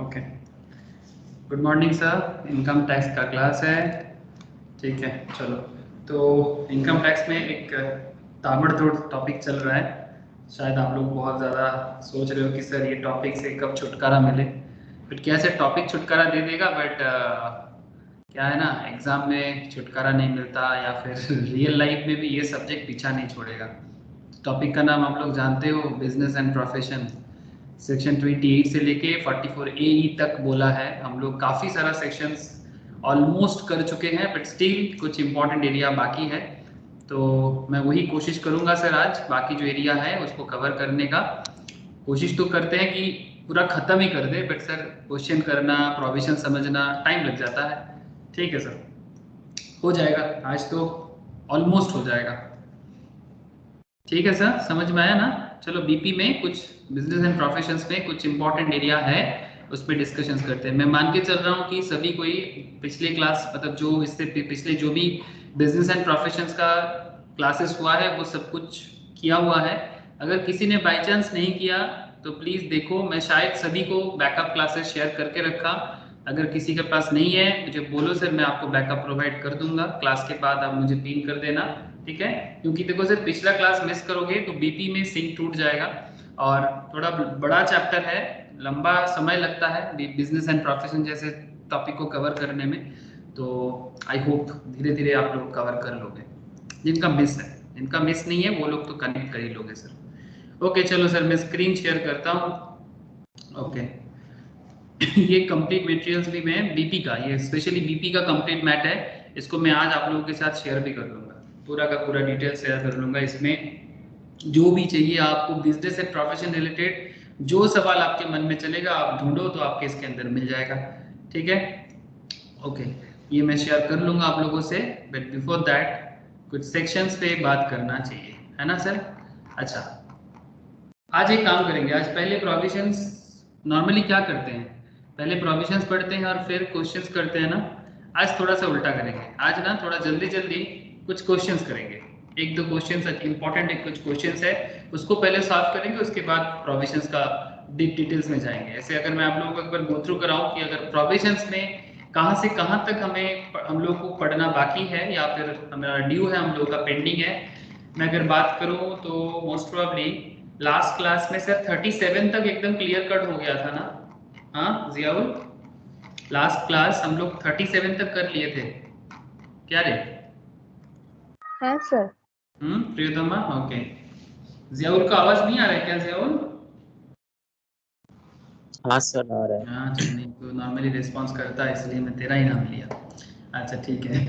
Okay, good morning sir. Income tax का class है, ठीक है। चलो, तो इनकम टैक्स में एक ताबड़तोड़ टॉपिक चल रहा है। शायद आप लोग बहुत ज़्यादा सोच रहे हो कि सर ये टॉपिक से कब छुटकारा मिले। बट कैसे टॉपिक छुटकारा दे देगा, बट क्या है ना, एग्ज़ाम में छुटकारा नहीं मिलता या फिर रियल लाइफ में भी ये सब्जेक्ट पीछा नहीं छोड़ेगा। टॉपिक का नाम आप लोग जानते हो, बिजनेस एंड प्रोफेशन। सेक्शन 28 से लेके 44 AE तक बोला है। हम लोग काफ़ी सारा सेक्शंस ऑलमोस्ट कर चुके हैं, बट स्टिल कुछ इंपॉर्टेंट एरिया बाकी है। तो मैं वही कोशिश करूंगा सर, आज बाकी जो एरिया है उसको कवर करने का कोशिश तो करते हैं कि पूरा ख़त्म ही कर दे, बट सर क्वेश्चन करना, प्रोविजन समझना टाइम लग जाता है। ठीक है सर, हो जाएगा, आज तो ऑलमोस्ट हो जाएगा। ठीक है सर, समझ में आया ना। चलो, बीपी में कुछ बिजनेस एंड प्रोफेशंस में कुछ इंपॉर्टेंट एरिया है, उस पर डिस्कशंस करते हैं। मैं मान के चल रहा हूँ कि सभी कोई पिछले क्लास, मतलब जो इससे पिछले जो भी बिजनेस एंड प्रोफेशंस का क्लासेस हुआ है वो सब कुछ किया हुआ है। अगर किसी ने बाई चांस नहीं किया तो प्लीज़ देखो, मैं शायद सभी को बैकअप क्लासेस शेयर करके रखा। अगर किसी के पास नहीं है मुझे बोलो सर, मैं आपको बैकअप प्रोवाइड कर दूंगा। क्लास के बाद आप मुझे पिन कर देना, ठीक है। क्योंकि देखो सर, पिछला क्लास मिस करोगे तो बीपी में सिंक टूट जाएगा, और थोड़ा बड़ा चैप्टर है, लंबा समय लगता है बिजनेस एंड प्रोफेशन जैसे टॉपिक को कवर करने में। तो आई होप धीरे धीरे आप लोग कवर कर लोगे। जिनका मिस है, जिनका मिस नहीं है वो लोग तो कनेक्ट कर ही लोगे सर। ओके चलो सर, मैं स्क्रीन शेयर करता हूँ। ओके ये कंप्लीट मटेरियल्स भी मैं बीपी का, ये स्पेशली बीपी का कंप्लीट मैट है, इसको मैं आज आप लोगों के साथ शेयर भी कर लूँगा। पूरा का पूरा डिटेल शेयर कर लूँगा। इसमें जो भी चाहिए आपको बिजनेस एंड प्रोफेशन रिलेटेड, जो सवाल आपके मन में चलेगा आप ढूंढो तो आपके इसके अंदर मिल जाएगा, ठीक है। ओके, ये मैं शेयर कर लूँगा आप लोगों से, बट बिफोर दैट कुछ सेक्शंस पे बात करना चाहिए, है ना सर। अच्छा, आज एक काम करेंगे, आज पहले प्रोविजंस, नॉर्मली क्या करते हैं, पहले प्रोविजंस पढ़ते हैं और फिर क्वेश्चंस करते हैं ना। आज थोड़ा सा उल्टा करेंगे, आज ना थोड़ा जल्दी जल्दी कुछ क्वेश्चंस करेंगे। एक दो क्वेश्चंस इंपॉर्टेंट, एक कुछ क्वेश्चंस है उसको पहले सॉल्व करेंगे, उसके बाद प्रोविजंस का डिटेल्स में जाएंगे। ऐसे अगर मैं आप लोगों को एक बार गो थ्रू कराऊं कि अगर प्रोविजंस में कहाँ से कहाँ तक हम लोग को पढ़ना बाकी है या फिर हमारा ड्यू है, हम लोग का पेंडिंग है। मैं अगर बात करूं तो मोस्ट प्रोबेबली लास्ट क्लास में सर 37 तक एकदम क्लियर कट हो गया था ना। हाँ जियाउल, लास्ट क्लास हम लोग 37 तक कर लिए थे क्या रे? हाँ सर। प्रियतमा, ओके। जियाउल का आवाज नहीं आ रहा है क्या जियाउल? हाँ सर आ रहा है। हाँ चल, नहीं तो नॉर्मली रिस्पॉन्स करता है इसलिए मैं तेरा ही नाम लिया। अच्छा ठीक है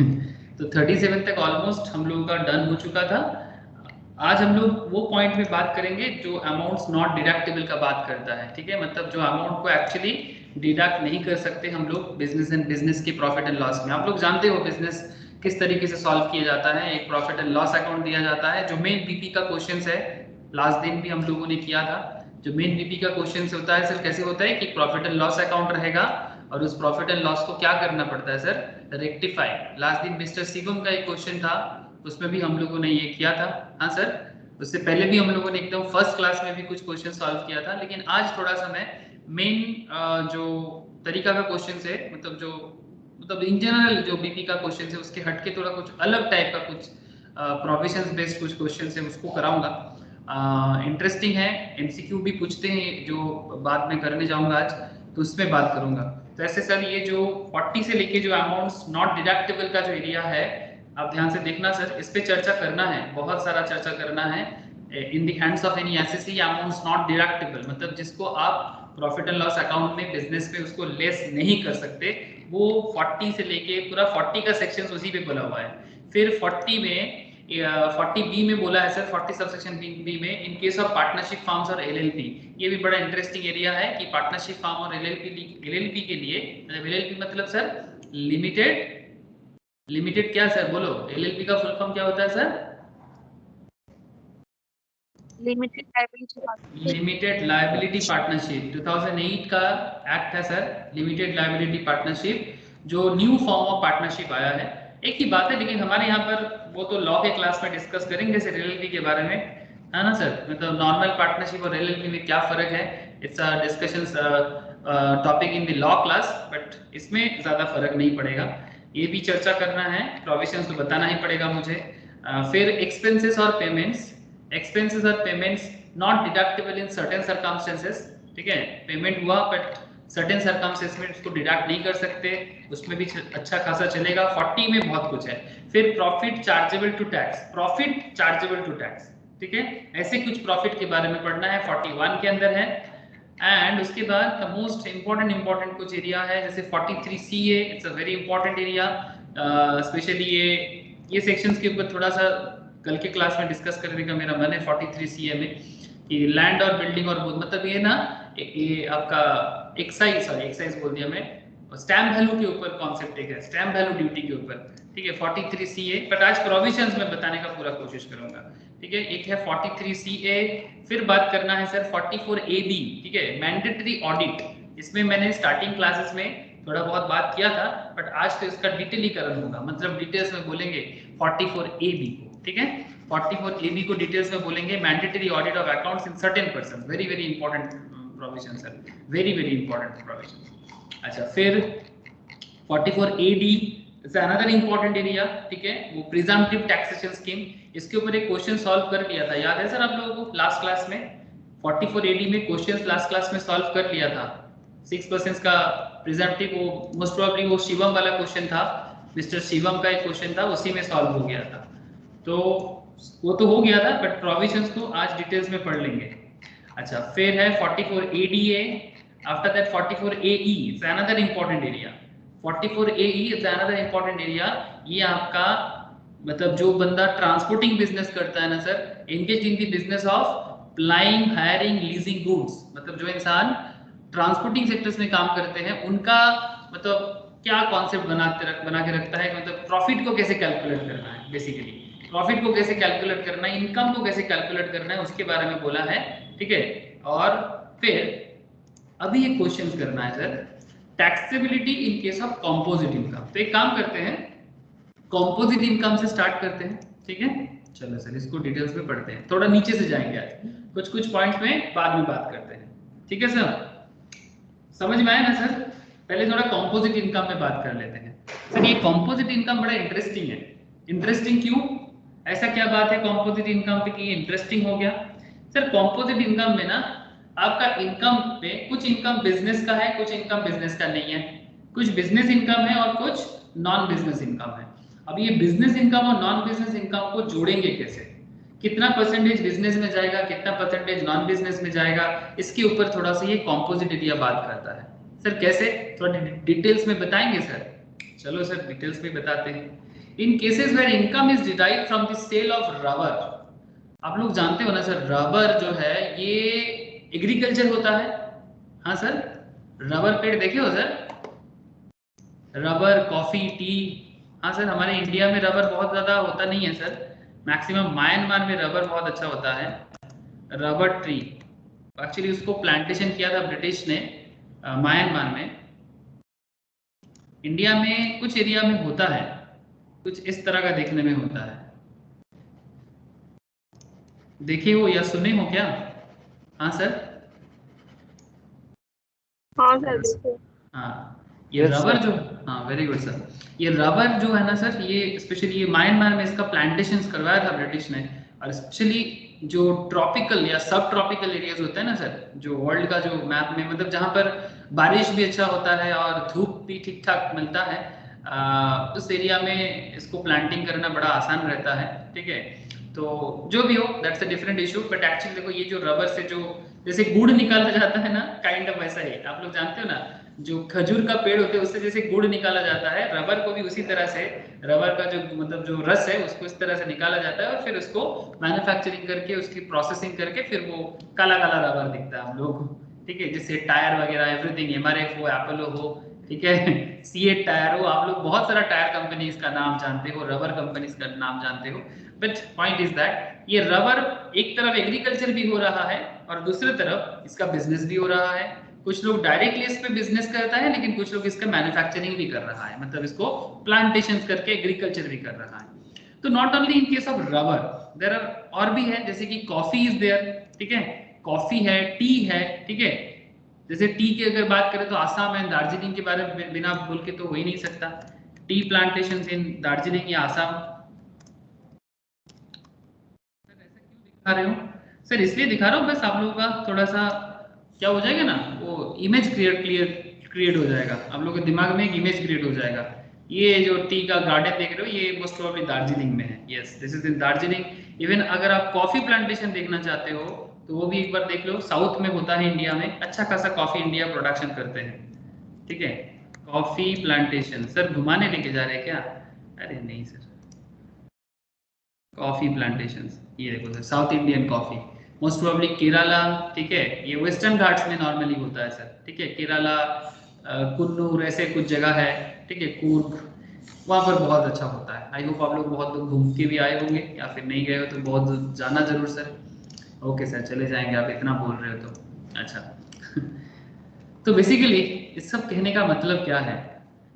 तो 37 तक ऑलमोस्ट हम लोगों का डन हो चुका था। आज हम लोग वो पॉइंट में बात करेंगे जो अमाउंट्स नॉट डिडक्टेबल का बात करता है, ठीक है। मतलब जो अमाउंट को एक्चुअली डिडक्ट नहीं कर सकते हम लोग बिजनेस के प्रॉफिट एंड लॉस में। आप लोग जानते हो बिजनेस किस तरीके से सॉल्व किया जाता है, एक प्रॉफिट एंड लॉस अकाउंट दिया जाता है जो मेन बीपी का क्वेश्चन है। लास्ट दिन भी हम लोगों ने किया था। जो मेन बीपी का क्वेश्चन होता है सर, कैसे होता है कि प्रॉफिट एंड लॉस अकाउंट रहेगा और उस प्रॉफिट एंड लॉस को क्या करना पड़ता है सर, रेक्टिफाई। लास्ट दिन मिस्टर शिवम का एक क्वेश्चन था, उसमें भी हम लोगों ने ये किया था। हाँ सर, उससे पहले भी हम लोगों ने एकदम फर्स्ट क्लास में भी कुछ क्वेश्चन सॉल्व किया था। लेकिन आज थोड़ा सा मैं मेन जो तरीका का क्वेश्चन है, मतलब इन जनरल जो बीपी का क्वेश्चन है उसके हटके थोड़ा कुछ अलग टाइप का कुछ प्रोविजंस बेस्ड कुछ क्वेश्चन है उसको कराऊंगा। इंटरेस्टिंग है, एमसीक्यू भी पूछते हैं जो बाद में करने जाऊंगा आज, तो उसमें बात करूंगा। तो ऐसे सर ये जो 40 से लेके जो अमाउंट्स नॉट डिडक्टेबल का जो एरिया है, आप ध्यान से देखना सर, इस पे चर्चा करना है, बहुत सारा चर्चा करना है। In the hands of any SSC amounts not deductible, मतलब जिसको आप प्रॉफिट एंड लॉस अकाउंट में बिजनेस में उसको लेस नहीं कर सकते, वो 40 से लेके पूरा 40 का सेक्शन उसी पे बोला हुआ है। फिर 40 में 40B में बोला है सर, 40 सबसेक्शन बी में इन केस ऑफ पार्टनरशिप फार्म्स और एलएलपी। ये भी बड़ा इंटरेस्टिंग एरिया है कि पार्टनरशिप फार्म और एलएलपी के लिए, मतलब एलएलपी मतलब सर लिमिटेड क्या सर बोलो, एलएलपी का फुल फॉर्म क्या होता है सर? Limited liability partnership. 2008 का एक्ट है सर, लिमिटेड लायबिलिटी पार्टनरशिप, जो न्यू फॉर्म ऑफ पार्टनरशिप आया है। एक ही बात है, लेकिन हमारे यहाँ पर वो तो लॉ के क्लास में डिस्कस करेंगे जैसे एलएलपी के बारे में, है ना सर। मतलब नॉर्मल पार्टनरशिप और एलएलपी में क्या फर्क है, it's a discussions topic in the law class, but इसमें ज़्यादा फर्क नहीं पड़ेगा। ये भी चर्चा करना है, प्रोविजंस तो बताना ही पड़ेगा मुझे। फिर एक्सपेंसेस और payments not deductible in certain circumstances, ठीक है, पेमेंट हुआ बट सर्टेन सर्कमस्टेंसेस में उसको डिडक्ट नहीं कर सकते, उसमें भी अच्छा खासा चलेगा। 40 में बहुत कुछ है। फिर प्रॉफिट चार्जेबल टू टैक्स, ठीक है, ऐसे कुछ प्रॉफिट के बारे में पढ़ना है, 41 के अंदर है। एंड उसके बाद द मोस्ट इंपॉर्टेंट कुछ एरिया है, जैसे 43 CA, it's a very important area, specially ये सेक्शंस के ऊपर थोड़ा सा कल के क्लास में डिस्कस करने का मेरा मन है 43 CA में, कि लैंड और बिल्डिंग और मतलब ये ना ये आपका एक्साइज बोल दिया मैं, स्टैम्प वैल्यू के ऊपर कॉन्सेप्ट एक है, स्टैम्प वैल्यू ड्यूटी के ऊपर, ठीक है, 43 CA, बट आज प्रोविजंस में बताने का पूरा कोशिश करूंगा, ठीक है। एक है 43 CA, फिर बात करना है सर 44 AB, ठीक है, मैंडेटरी ऑडिट। इसमें मैंने स्टार्टिंग क्लासेस में थोड़ा बहुत बात किया था, बट आज तो इसका डिटेलीकरण होगा, मतलब डिटेल्स में बोलेंगे 44 AB को, ठीक है, 44 AB को डिटेल्स में बोलेंगे, mandatory audit of accounts in certain person, very very important provision sir, very very important provision. अच्छा, फिर 44 AD is another important area, ठीक है, वो प्रिजम्पटिव टैक्सेशन स्कीम, इसके ऊपर एक क्वेश्चन सॉल्व कर लिया था, याद है सर आप लोगों को लास्ट क्लास में? 44 AD में क्वेश्चन लास्ट क्लास में सॉल्व कर लिया था, 6% का प्रिजम्पटिव, वो मोस्ट प्रोबेबली वो शिवम वाला क्वेश्चन था, मिस्टर शिवम का एक क्वेश्चन था, उसी में सॉल्व हो गया था, तो वो तो हो गया था, बट प्रोविजंस को आज डिटेल्स में पढ़ लेंगे। अच्छा, फिर है 44 ADA, after that 44 AE, it's another important area, 44 AE is another important area. ये आपका मतलब जो बंदा ट्रांसपोर्टिंग बिजनेस करता है ना sir, engage in the business of plying, hiring, leasing goods, मतलब जो इंसान ट्रांसपोर्टिंग सेक्टर्स में काम करते हैं उनका मतलब क्या कॉन्सेप्ट बना के रखता है, मतलब प्रॉफिट को कैसे कैलकुलेट करना है, बेसिकली प्रॉफिट को कैसे कैलकुलेट करना है, इनकम को कैसे कैलकुलेट करना है, उसके बारे में बोला है, ठीक है। और फिर अभी एक क्वेश्चन करना है sir, taxability in case of composite income. तो एक काम करते हैं, कॉम्पोजिट इनकम से स्टार्ट करते हैं, ठीक है। चलो सर इसको डिटेल्स में पढ़ते हैं, थोड़ा नीचे से जाएंगे आज, कुछ पॉइंट्स में बाद में बात करते हैं, ठीक है सर, समझ में आया ना सर? पहले थोड़ा कॉम्पोजिट इनकम में बात कर लेते हैं सर। ये कॉम्पोजिट इनकम बड़ा इंटरेस्टिंग है। इंटरेस्टिंग क्यों, ऐसा क्या बात है कॉम्पोजिट इनकम पे कि इंटरेस्टिंग हो गया? सर कॉम्पोजिट इनकम में ना आपका इनकम में कुछ इनकम बिजनेस का है, कुछ इनकम बिजनेस का नहीं है, कुछ बिजनेस इनकम है और कुछ नॉन बिजनेस इनकम है। अब ये बिजनेस इनकम और नॉन बिजनेस इनकम को जोड़ेंगे कैसे, कितना परसेंटेज बिजनेस में जाएगा, कितना परसेंटेज नॉन बिजनेस में जाएगा, इसके ऊपर थोड़ा सा ये कॉम्पोजिट एरिया बात करता है। सर कैसे, थोड़ा डिटेल्स में बताएंगे सर? चलो सर डिटेल्स में बताते हैं। In cases where income is derived from the sale of rubber, आप लोग जानते हो ना सर, रबर जो है ये एग्रीकल्चर होता है, हाँ सर, रबर पेड़ देखे हो सर, रबर, कॉफी, टी, हाँ सर, हमारे इंडिया में रबर बहुत ज्यादा होता नहीं है सर, मैक्सिमम म्यांमार में रबर बहुत अच्छा होता है, रबर ट्री। एक्चुअली उसको प्लांटेशन किया था ब्रिटिश ने म्यांमार में। इंडिया में कुछ एरिया में होता है, कुछ इस तरह का देखने में होता है, देखे हो या सुने हो क्या? हाँ सर, हाँ सर बिल्कुल। हाँ ये रबर जो, हाँ वेरी गुड सर, ये रबर जो है ना सर, ये स्पेशली ये म्यांमार में इसका प्लांटेशंस करवाया था ब्रिटिश ने, और स्पेशली जो ट्रॉपिकल या सब ट्रॉपिकल एरियाज होते हैं ना सर, जो वर्ल्ड का जो मैप में मतलब जहाँ पर बारिश भी अच्छा होता है और धूप भी ठीक ठाक मिलता है, उस एरिया में इसको प्लांटिंग करना बड़ा आसान रहता है, ठीक है। तो जो भी हो that's a different issue, but actually देखो ये जो रबर से जो जैसे गुड़ निकाला जाता है ना, काइंड ऑफ वैसा ही, आप लोग जानते हो ना जो खजूर का पेड़ होते हैं उससे जैसे गुड़ निकाला जाता है, रबर को भी उसी तरह से, रबर का जो मतलब जो रस है उसको इस तरह से निकाला जाता है और फिर उसको मैन्युफैक्चरिंग करके उसकी प्रोसेसिंग करके फिर वो काला काला रबर दिखता है हम लोग को, ठीक है, जैसे टायर वगैरह एवरीथिंग, MRF हो, एपोलो हो, ठीक है, सीएट टायर हो, आप लोग बहुत सारा टायर कंपनीज का नाम जानते हो, रबर कंपनीज का नाम जानते हो, बट पॉइंट इज दैट ये रबर एक तरफ एग्रीकल्चर भी हो रहा है और दूसरी तरफ इसका बिजनेस भी हो रहा है। कुछ लोग डायरेक्टली इस पे बिजनेस करता है, लेकिन कुछ लोग इसका मैन्युफैक्चरिंग भी कर रहा है, मतलब इसको प्लांटेशन करके एग्रीकल्चर भी कर रहा है। तो not only in case of rubber, there are और भी है, जैसे कि कॉफी इज देयर, ठीक है, कॉफी है, टी है, ठीक है। जैसे टी की अगर बात करें तो आसाम एंड दार्जिलिंग के बारे में बिना बोल के तो हो ही नहीं सकता। टी प्लांटेशन इन दार्जिलिंग या आसाम। सर ऐसा क्यों दिखा रहे हो? सर इसलिए दिखा रहा हूँ बस आप लोगों का थोड़ा सा क्या हो जाएगा ना, वो इमेज क्रिएट हो जाएगा, आप लोगों के दिमाग में एक इमेज क्रिएट हो जाएगा। ये जो टी का गार्डन देख रहे हो ये मोस्ट प्रोबेबली दार्जिलिंग में है। Yes, this is in Darjeeling. Even अगर आप कॉफी प्लांटेशन देखना चाहते हो तो वो भी एक बार देख लो, साउथ में होता है इंडिया में, अच्छा खासा कॉफी इंडिया प्रोडक्शन करते हैं, ठीक है। कॉफी प्लांटेशन सर घुमाने लेके जा रहे हैं क्या? अरे नहीं सर, कॉफी प्लांटेशंस ये देखो sir, south Indian coffee most probably Kerala, ठीक है। ये वेस्टर्न घाट्स में नॉर्मली होता है सर, ठीक है। केरला, कुन्नूर ऐसे कुछ जगह है, ठीक है, कूर्ग, वहाँ पर बहुत अच्छा होता है। आई होप आप लोग बहुत लोग घूम के भी आए होंगे या फिर नहीं गए हो तो बहुत जाना जरूर सर। ओके सर चले जाएंगे, आप इतना बोल रहे हो तो अच्छा। तो बेसिकली इस सब कहने का मतलब क्या है?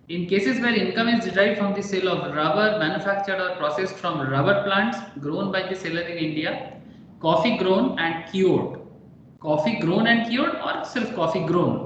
In cases where income is derived from the sale of rubber manufactured or processed from rubber plants grown by the seller in India, coffee grown and cured, coffee grown and cured और सिर्फ coffee grown,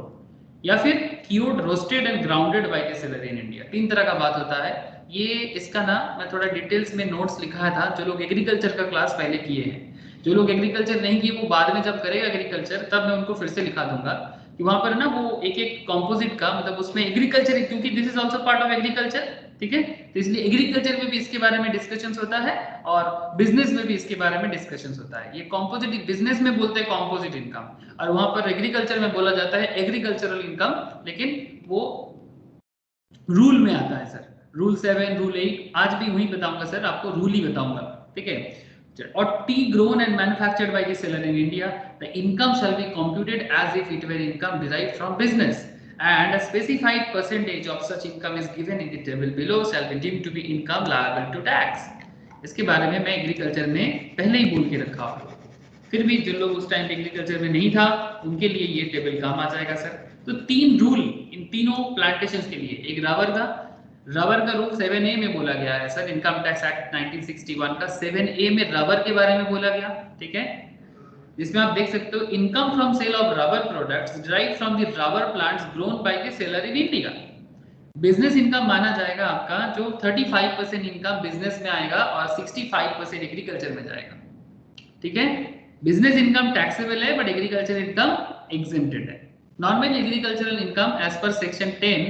या फिर cured roasted and grounded by the seller in India, तीन तरह का बात होता है। ये इसका ना मैं थोड़ा डिटेल्स में नोट्स लिखा था, जो लोग एग्रीकल्चर का क्लास पहले किए हैं। जो लोग एग्रीकल्चर नहीं किए वो बाद में जब करेगा एग्रीकल्चर तब मैं उनको फिर से लिखा दूंगा कि वहां पर ना वो एक एक कंपोजिट का मतलब उसमें एग्रीकल्चर, क्योंकि this is also part of agriculture, ठीक है। तो इसलिए एग्रीकल्चर में भी इसके बारे में डिस्कशंस होता है और बिजनेस में भी इसके बारे में डिस्कशंस होता है। ये कंपोजिट बिजनेस में बोलते हैं कंपोजिट इनकम और वहां पर एग्रीकल्चर में बोला जाता है एग्रीकल्चरल इनकम, लेकिन वो रूल में आता है सर। रूल 7, रूल 8 आज भी वही बताऊंगा सर, आपको रूल ही बताऊंगा, ठीक है। और tea grown and manufactured by the seller in India, the income shall be computed as if it were income derived from business and a specified percentage of such income is given in the table below shall be deemed to be income liable to tax। इसके बारे में मैं agriculture में पहले ही बोल के रखा हूँ, फिर भी जो लोग उस टाइम एग्रीकल्चर में नहीं था उनके लिए ये टेबल काम आ जाएगा सर। तो तीन रूल इन तीनों प्लांटेशंस के लिए, एक रबर का रूल 7A में बोला गया है सर, इनकम टैक्स एक्ट 1961 का 7A में रबर के बारे में बोला गया, ठीक है। जिसमें आप देख सकते हो income from sale of rubber products derived from the rubber plants grown by the seller in India. Business income माना जाएगा आपका जो 35% इनकम बिजनेस में आएगा और 65% एग्रीकल्चर में जाएगा, ठीक है। बिजनेस इनकम टैक्सेबल है बट एग्रीकल्चर इनकम एग्जेम्प्टेड है। Normal agricultural income as per section 10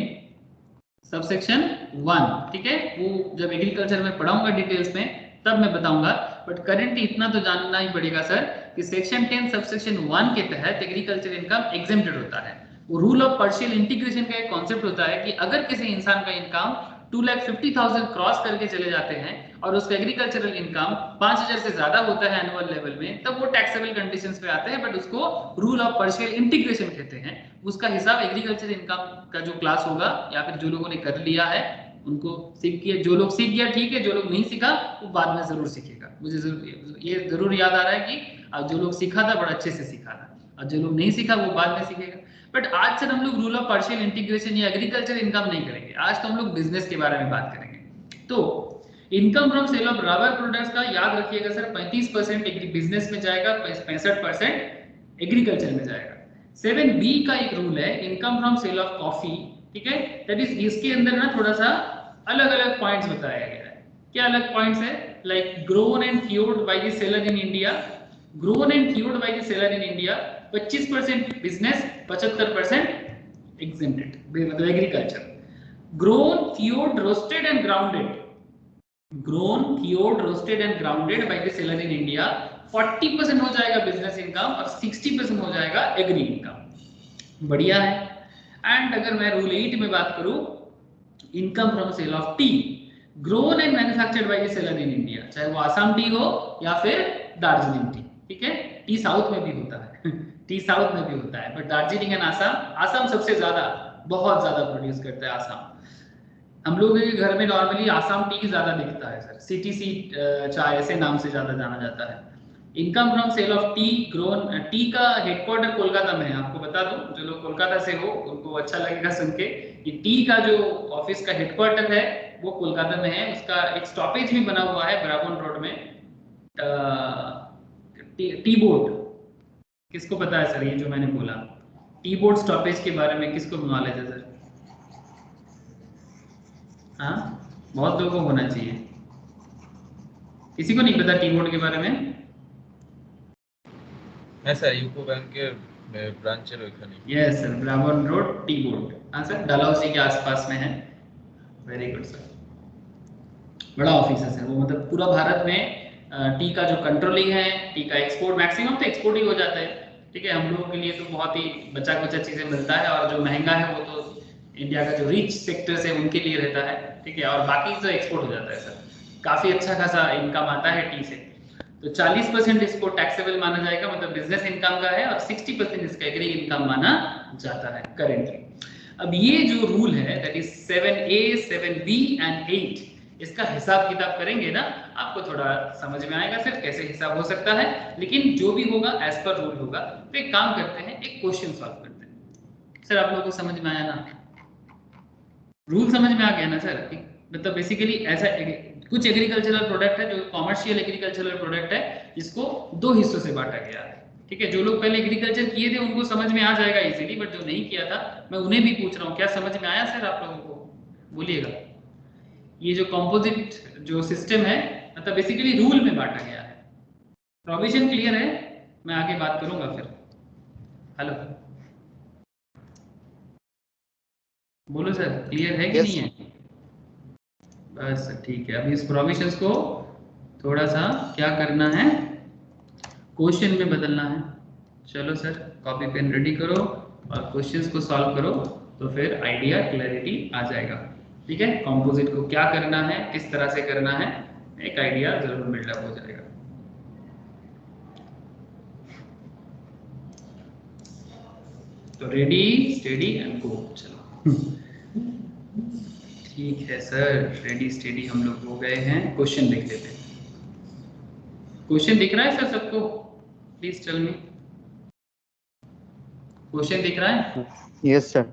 subsection 1, ठीक है। वो जब एग्रीकल्चर में पढ़ाऊंगा डिटेल्स में तब मैं बताऊंगा, बट करेंटली इतना तो जानना ही पड़ेगा सर कि सेक्शन 10 सबसेक्शन 1 के तहत एग्रीकल्चर इनकम एग्जेम्प्टेड होता है। वो रूल ऑफ पार्शियल इंटीग्रेशन का एक कॉन्सेप्ट होता है कि अगर किसी इंसान का इनकम 2,50,000 क्रॉस करके चले जाते हैं और उसका एग्रीकल्चरल इनकम 5,000 से ज्यादा होता है एनुअल लेवल में, तब वो टैक्सेबल कंडीशंस पे आते हैं, बट उसको रूल ऑफ पार्शियल इंटीग्रेशन कहते हैं। उसका हिसाब एग्रीकल्चर इनकम का जो क्लास होगा या फिर जो लोगों ने कर लिया है उनको सीख किया, जो लोग सीख गया ठीक है, जो लोग नहीं सीखा वो बाद में जरूर सीखेगा। मुझे ये जरूर याद आ रहा है कि जो लोग सीखा था बड़ा अच्छे से सीखा था और जो लोग नहीं सीखा वो बाद में सीखेगा। बट आज सर हम लोग रूल ऑफ पार्शियल इंटीग्रेशन या एग्रीकल्चर इनकम नहीं करेंगे, आज तो हम लोग बिजनेस के बारे में बात करेंगे। तो income from sale of rubber products का याद रखिएगा सर 35% बिजनेस में जाएगा, 65% एग्रीकल्चर में जाएगा। 7B का एक रूल है income from sale of coffee, ठीक है। दैट इज इसके अंदर ना थोड़ा सा अलग अलग पॉइंट्स बताया गया है। क्या अलग पॉइंट्स है? Like grown and cured by the seller in India, grown and cured by the seller in India 25% business, 75% exempted मतलब agriculture. Grown cured roasted and grounded, grown cured roasted and grounded by the seller in India 40% हो जाएगा business income और 60% हो जाएगा agree income. बढ़िया है। And अगर मैं रूल 8 में बात करूं, income from sale of tea grown and manufactured by the seller in India, चाहे वो आसाम टी हो या फिर दार्जिलिंग टी, ठीक है। टी साउथ में भी होता है टी साउथ में भी होता है, बट दार्जिलिंग एंड आसाम सबसे ज्यादा बहुत ज्यादा प्रोड्यूस करता है आसाम। हम लोगों के घर में नॉर्मली आसाम टी ज्यादा दिखता है सर, CTC चाय ऐसे नाम से ज्यादा जाना जाता है। Income from sale of tea grown, tea का हेडक्वार्टर कोलकाता में है, आपको बता दूं जो लोग कोलकाता से हो उनको अच्छा लगेगा सुन के कि टी का जो ऑफिस का हेडक्वार्टर है वो कोलकाता में है। उसका एक स्टॉपेज भी बना हुआ है ब्राबोन रोड में, टी बोर्ड, किसको पता है सर ये जो मैंने बोला? टी बोर्ड स्टॉपेज के बारे में किसको नॉलेज है सर? हाँ, बहुत लोगों को होना चाहिए। किसी को नहीं पता टी बोर्ड के बारे में? হ্যাঁ স্যার ইউকো ব্যাংকের ব্রাঞ্চের ওইখানে। Yes sir, Brabourne road tea board. हाँ सर, डलहौजी के आसपास में है। वेरी गुड सर, बड़ा ऑफिस है सर वो, मतलब पूरा भारत में टी का जो कंट्रोलिंग है, टी का एक्सपोर्ट मैक्सिमम तो एक्सपोर्ट ही हो जाता है। ठीक है, हम लोगों के लिए तो बहुत ही बचा कुचा चीजें मिलता है, और जो महंगा है वो तो इंडिया का जो रिच सेक्टर्स है उनके लिए रहता है। ठीक है, और बाकी तो एक्सपोर्ट हो जाता है सर। काफी अच्छा खासा इनकम आता है टी से। तो 40% इसको टैक्सेबल माना जाएगा, मतलब बिजनेस इनकम का है, और 60% इसका एग्री इनकम माना जाता है करेंटली। अब ये जो रूल है that is 7A 7B and 8, इसका हिसाब किताब करेंगे ना, आपको थोड़ा समझ में आएगा सर कैसे हिसाब हो सकता है। लेकिन जो भी होगा एज पर रूल होगा। तो एक काम करते हैं, एक क्वेश्चन सॉल्व करते हैं। सर आप लोगों को समझ में आया ना? रूल समझ में आ गया ना सर? मतलब बेसिकली ऐसा कुछ एग्रीकल्चरल प्रोडक्ट है जो कॉमर्शियल एग्रीकल्चरल प्रोडक्ट है, जिसको दो हिस्सों से बांटा गया है। ठीक है, जो लोग पहले एग्रीकल्चर किए थे उनको समझ में आ जाएगा इजीली, बट जो नहीं किया था मैं उन्हें भी पूछ रहा हूँ, क्या समझ में आया सर आप लोगों को? बोलिएगा। ये जो कंपोजिट जो सिस्टम है, मतलब बेसिकली रूल में बांटा गया है। प्रोविजन क्लियर है? मैं आगे बात करूंगा फिर। हेलो, बोलो सर, क्लियर है कि नहीं है? बस ठीक है, अभी इस प्रोविजंस को थोड़ा सा क्या करना है, क्वेश्चन में बदलना है। चलो सर, कॉपी पेन रेडी करो और क्वेश्चंस को सॉल्व करो, तो फिर आइडिया क्लैरिटी आ जाएगा। ठीक है, कंपोजिट को क्या करना है, किस तरह से करना है, एक आइडिया जरूर बिल्डअप हो जाएगा। तो रेडी स्टेडी एंड गो, चलो। ठीक है सर, रेडी स्टेडी हम लोग हो गए हैं। क्वेश्चन देख लेते हैं। क्वेश्चन दिख रहा है सर सबको? प्लीज टेल मी, क्वेश्चन दिख रहा है? Yes sir.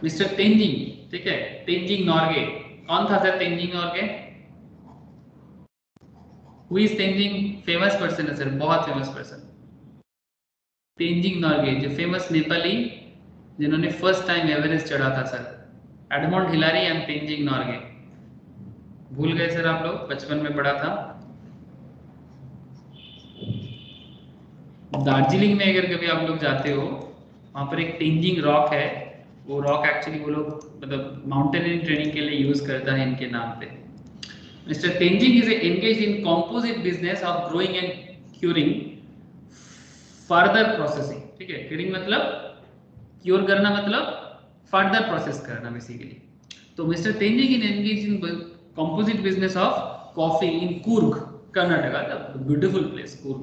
मिस्टर तेंजिंग, ठीक है, तेंजिंग नॉर्गे, कौन था sir Tenzing Norgay? Who is Tenzing? Famous person है सर, बहुत फेमस पर्सन। तेंजिंग नॉर्गे जो फेमस नेपाली जिन्होंने फर्स्ट टाइम एवरेस्ट चढ़ा था sir, Edmund Hilari and Tenzing Norgay. भूल गए सर आप लोग? बचपन में पढ़ा था। दार्जिलिंग में अगर कभी आप लोग जाते हो, वहां पर एक तेंजिंग रॉक है। वो रॉक एक्चुअली वो लोग मतलब माउंटेनियरिंग ट्रेनिंग के लिए यूज करता है इनके नाम पे। Mister Tenzing is engaged in composite business of growing and curing further processing. ठीक है, क्यूरिंग मतलब क्योर करना, मतलब फर्दर प्रोसेस करना बेसिकली। तो mister Tenzing in engage in composite business of coffee in Coorg, Karnataka, the beautiful place Coorg.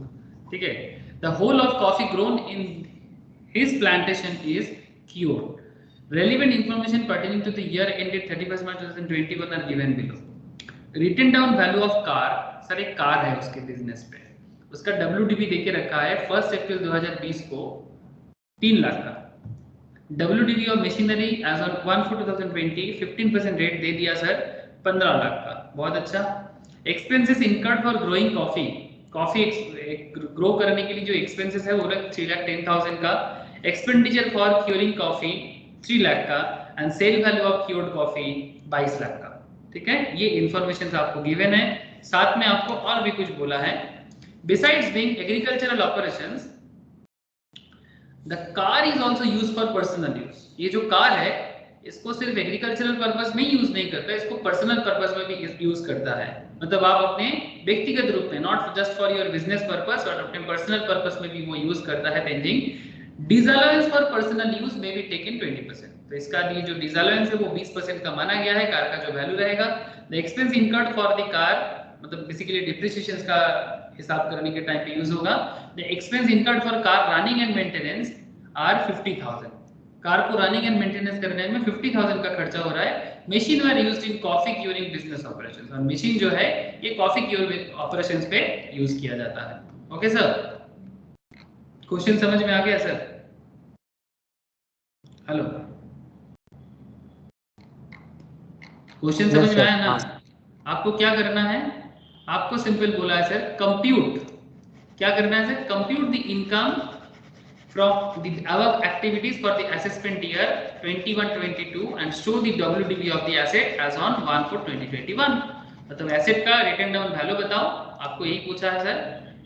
ठीक है, the whole of coffee grown in his plantation is cured. Relevant information pertaining to the year ended 31st March 2021 are given below. Written down value of car, sir एक car है उसके business पे, उसका WDV देके रखा है 1 अप्रैल 2020 को 3 लाख का। WDV of machinery as on 1/4/2020 15% rate दे दिया सर 15 लाख का, बहुत अच्छा। Expenses incurred for growing coffee, coffee grow करने के लिए जो एक्सपेंसेस है वो 3,10,000 का। Expenditure for curing coffee 3 lakh का, and sale value of cured coffee 22 lakh का। ठीक है, ये इंफॉर्मेशन आपको गिवन है। साथ में आपको और भी कुछ बोला है, besides being agricultural operations the car is also used for personal use. ये जो कार है इसको सिर्फ एग्रीकल्चरल पर्पस में यूज नहीं करता, इसको पर्सनल पर्पस में भी यूज करता है। मतलब आप अपने व्यक्तिगत रूप में, not just for your business purpose, और अपने पर्सनल पर्पस में भी वो यूज करता है Tenzing. Disallowance for personal use में भी टेकन 20%। तो इसका लिए जो डिसअलाउंस है वो 20% का माना गया है, कार का जो वैल्यू रहेगा। The expense incurred for the car, मतलब बेसिकली डिप्रिसिएशंस का हिसाब करने के टाइम पे यूज होगा। The expense incurred for car running and maintenance are 50,000। Car को रनिंग एंड मेंटेनेंस करने में 50,000 का खर्चा हो रहा है। Machine were used in coffee curing business operations, और मशीन जो है ये कॉफी क्यूर ऑपरेशंस पे यूज किया जाता है। ओके सर, क्वेश्चन समझ में आ गया सर? हेलो, क्वेश्चन समझ में आया ना? आपको क्या करना है, आपको सिंपल बोला है सर, कंप्यूट क्या करना है sir, compute the income from the above activities for the assessment year 21-22 and show the WDV of the asset as on 1/4/2021। मतलब एसेट का रिटर्न डाउन वैल्यू बताओ, आपको यही पूछा है सर,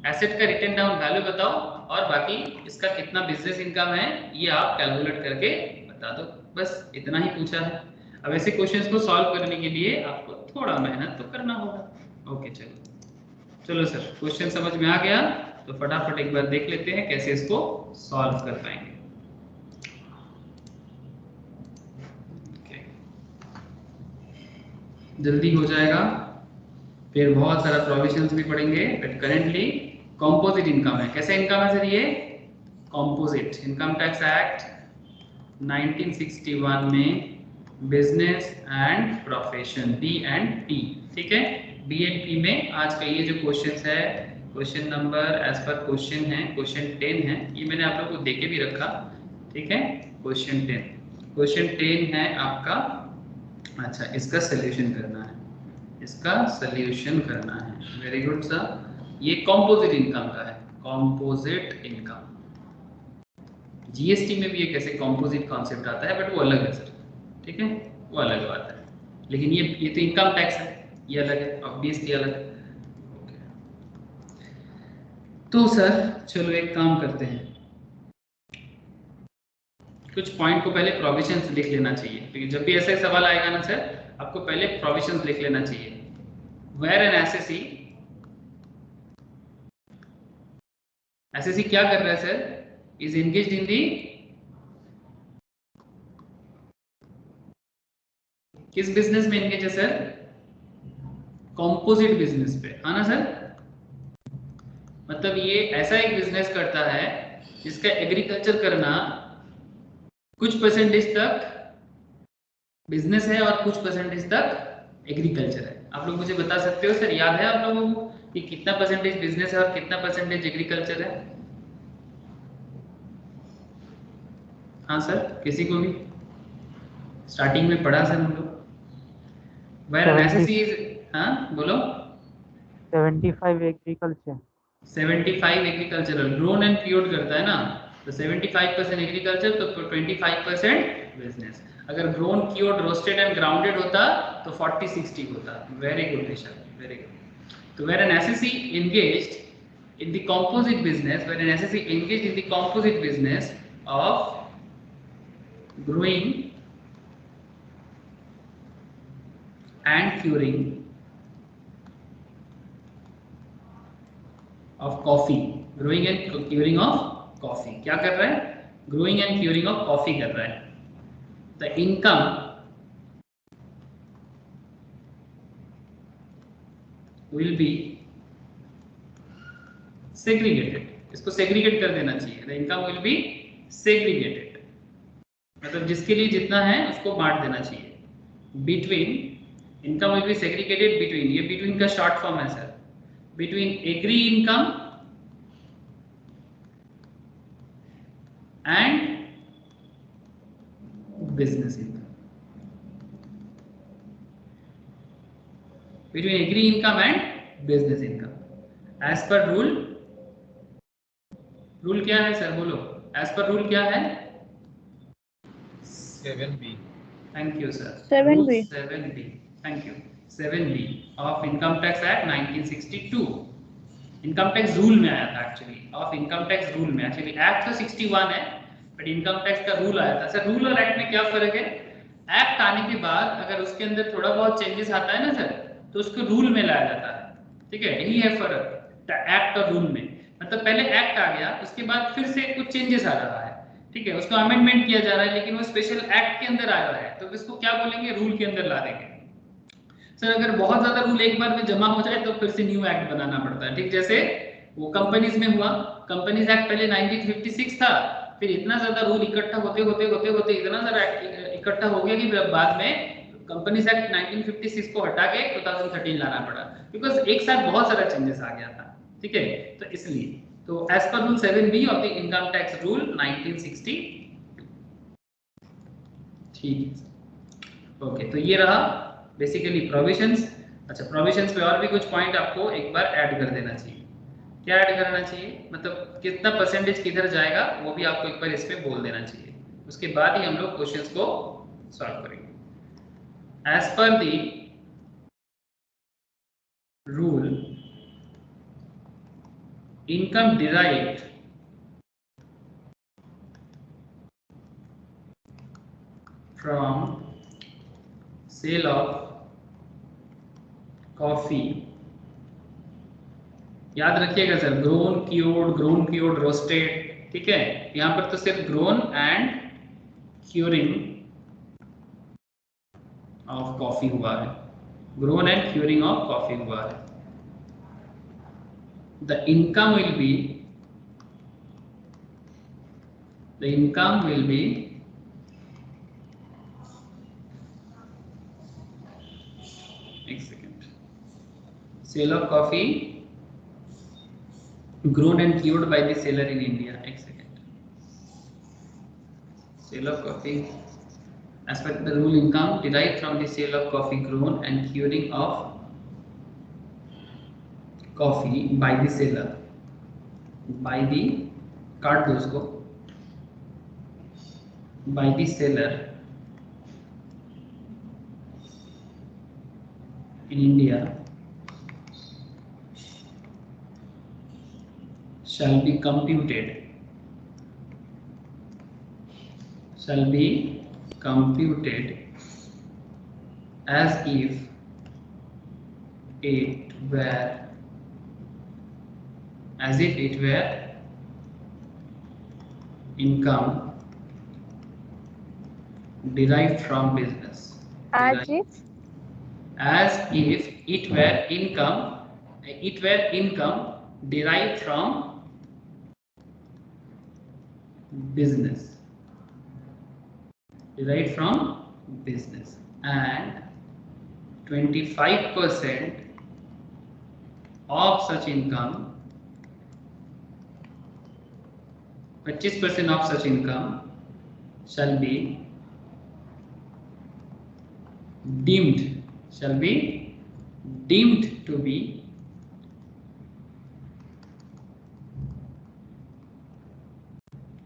एसेट का रिटर्न डाउन वैल्यू बताओ और बाकी इसका कितना बिजनेस इनकम है ये आप कैलकुलेट करके बता दो, बस इतना ही पूछा है। अब ऐसे क्वेश्चंस को सॉल्व करने के लिए आपको थोड़ा मेहनत तो करना होगा। ओके चलो सर, क्वेश्चन समझ में आ गया तो फटाफट एक बार देख लेते हैं कैसे इसको सॉल्व कर पाएंगे। जल्दी हो जाएगा, फिर बहुत सारा प्रोविजंस भी पढ़ेंगे। बट करेंटली कंपोजिट इनकम है। कैसे इनकम है सर ये? कंपोजिट इनकम टैक्स एक्ट 1961 में business and profession B and P, ठीक है, बी एंड पी में आज का ये जो क्वेश्चन है, question number as per question है, क्वेश्चन 10 है, ये मैंने आप लोगों को देके भी रखा, ठीक है, क्वेश्चन 10 है आपका। अच्छा, इसका सॉल्यूशन करना है, इसका सॉल्यूशन करना है। Very good sir. ये कंपोजिट इनकम का है, कंपोजिट इनकम। जीएसटी में भी एक ऐसे कंपोजिट कॉन्सेप्ट आता है बट वो अलग है सर, ठीक है, वो अलग बात है। लेकिन ये तो इनकम टैक्स है, ये अलग है, ऑब्वियसली अलग है। तो सर चलो एक काम करते हैं, कुछ पॉइंट को पहले प्रोविजंस लिख लेना चाहिए, क्योंकि जब भी ऐसा सवाल आएगा ना सर, आपको पहले प्रोविजंस लिख लेना चाहिए। वेयर एन एसएससी क्या कर रहा है सर? इज एंगेज्ड इन दी, किस बिजनेस में एंगेज है सर? कंपोजिट बिजनेस पे, है ना सर? मतलब ये ऐसा एक बिजनेस करता है जिसका एग्रीकल्चर करना कुछ परसेंटेज तक बिजनेस है और कुछ परसेंटेज तक एग्रीकल्चर है। आप लोग मुझे बता सकते हो सर, याद है आप लोगों को कि कितना परसेंटेज बिजनेस है और कितना परसेंटेज एग्रीकल्चर है? हाँ सर, किसी को भी स्टार्टिंग में पढ़ा सर हम लोग। वेयर एसएससी इज, हाँ बोलो। 75 agriculture, 75 agricultural, grown and cured करता है ना, तो 75% एग्रीकल्चर तो 25% बिजनेस। अगर grown cured roasted and grounded होता तो 40-60 होता। Very good Nisha, very good. तो where an SSC engaged in the composite business, where an SSC engaged in the composite business of growing and curing of coffee, growing and curing of coffee, क्या कर रहा है? growing and curing of coffee कर रहा है। the income will be segregated, इसको segregate कर देना चाहिए। the income will be segregated, मतलब जिसके लिए जितना है उसको बांट देना चाहिए। Between, income will be segregated between, ये बिटवीन का शॉर्ट फॉर्म है sir, between agri income and business income, between agri income and business income as per rule. Rule क्या है सर, बोलो, एज पर रूल क्या है? 7B। Thank you sir. 7B. 7B. Thank you. 7B of Income Tax Act 1962. Income tax rule में आया था actually, of income tax rule में। Actually act तो 61 है बट इनकम टैक्स का रूल आया था। सर रूल और एक्ट में क्या फर्क है? एक्ट आने के बाद अगर उसके अंदर थोड़ा बहुत चेंजेस आता है ना सर, तो उसको रूल में लाया जाता है, ठीक है, यही है फर्क एक्ट और रूल में। मतलब पहले एक्ट आ गया, उसके बाद फिर से कुछ चेंजेस आ रहा है, ठीक है, उसको अमेंडमेंट किया जा रहा है, लेकिन वो स्पेशल एक्ट के अंदर आ रहा है, तो इसको क्या बोलेंगे? रूल के अंदर ला देंगे। सर अगर बहुत ज्यादा रूल एक बार में जमा हो जाए तो फिर से न्यू एक्ट बनाना पड़ता है, ठीक, जैसे वो कंपनीज में हुआ। कंपनीज एक्ट पहले 1956 था, फिर इतना ज्यादा रूल इकट्ठा होते होते इतना सारा इकट्ठा हो गया कि बाद में कंपनीज एक्ट 1956 को हटा के 2013 लाना पड़ा, बिकॉज एक साथ बहुत सारा चेंजेस आ गया था, ठीक है, तो इसलिए। तो as per rule 7B of the income tax rule 1960, ठीक है, ओके। तो ये रहा बेसिकली प्रोविजंस। अच्छा, प्रोविजंस पे और भी कुछ पॉइंट आपको एक बार ऐड कर देना चाहिए, क्या ऐड करना चाहिए, मतलब कितना परसेंटेज किधर जाएगा वो भी आपको एक बार इसमें बोल देना चाहिए। उसके बाद ही हम लोग क्वेश्चंस को सॉल्व करेंगे। As per the rule income derived from sale of coffee, याद रखिएगा सर, ग्रोन क्योर्ड रोस्टेड, ठीक है। यहां पर तो सिर्फ grown and curing of coffee हुआ है, grown and curing of coffee हुआ है। द इनकम विल बी एक second, sale of coffee grown and cured by the seller in India. एक second. Sale of coffee, as per the rule, income derived from the sale of coffee grown and curing of coffee by the seller, by the काट दो उसको, by the seller in India shall be computed as if it were income derived from business. As if it were income derived from business, and 25% of such income, 25% of such income shall be deemed to be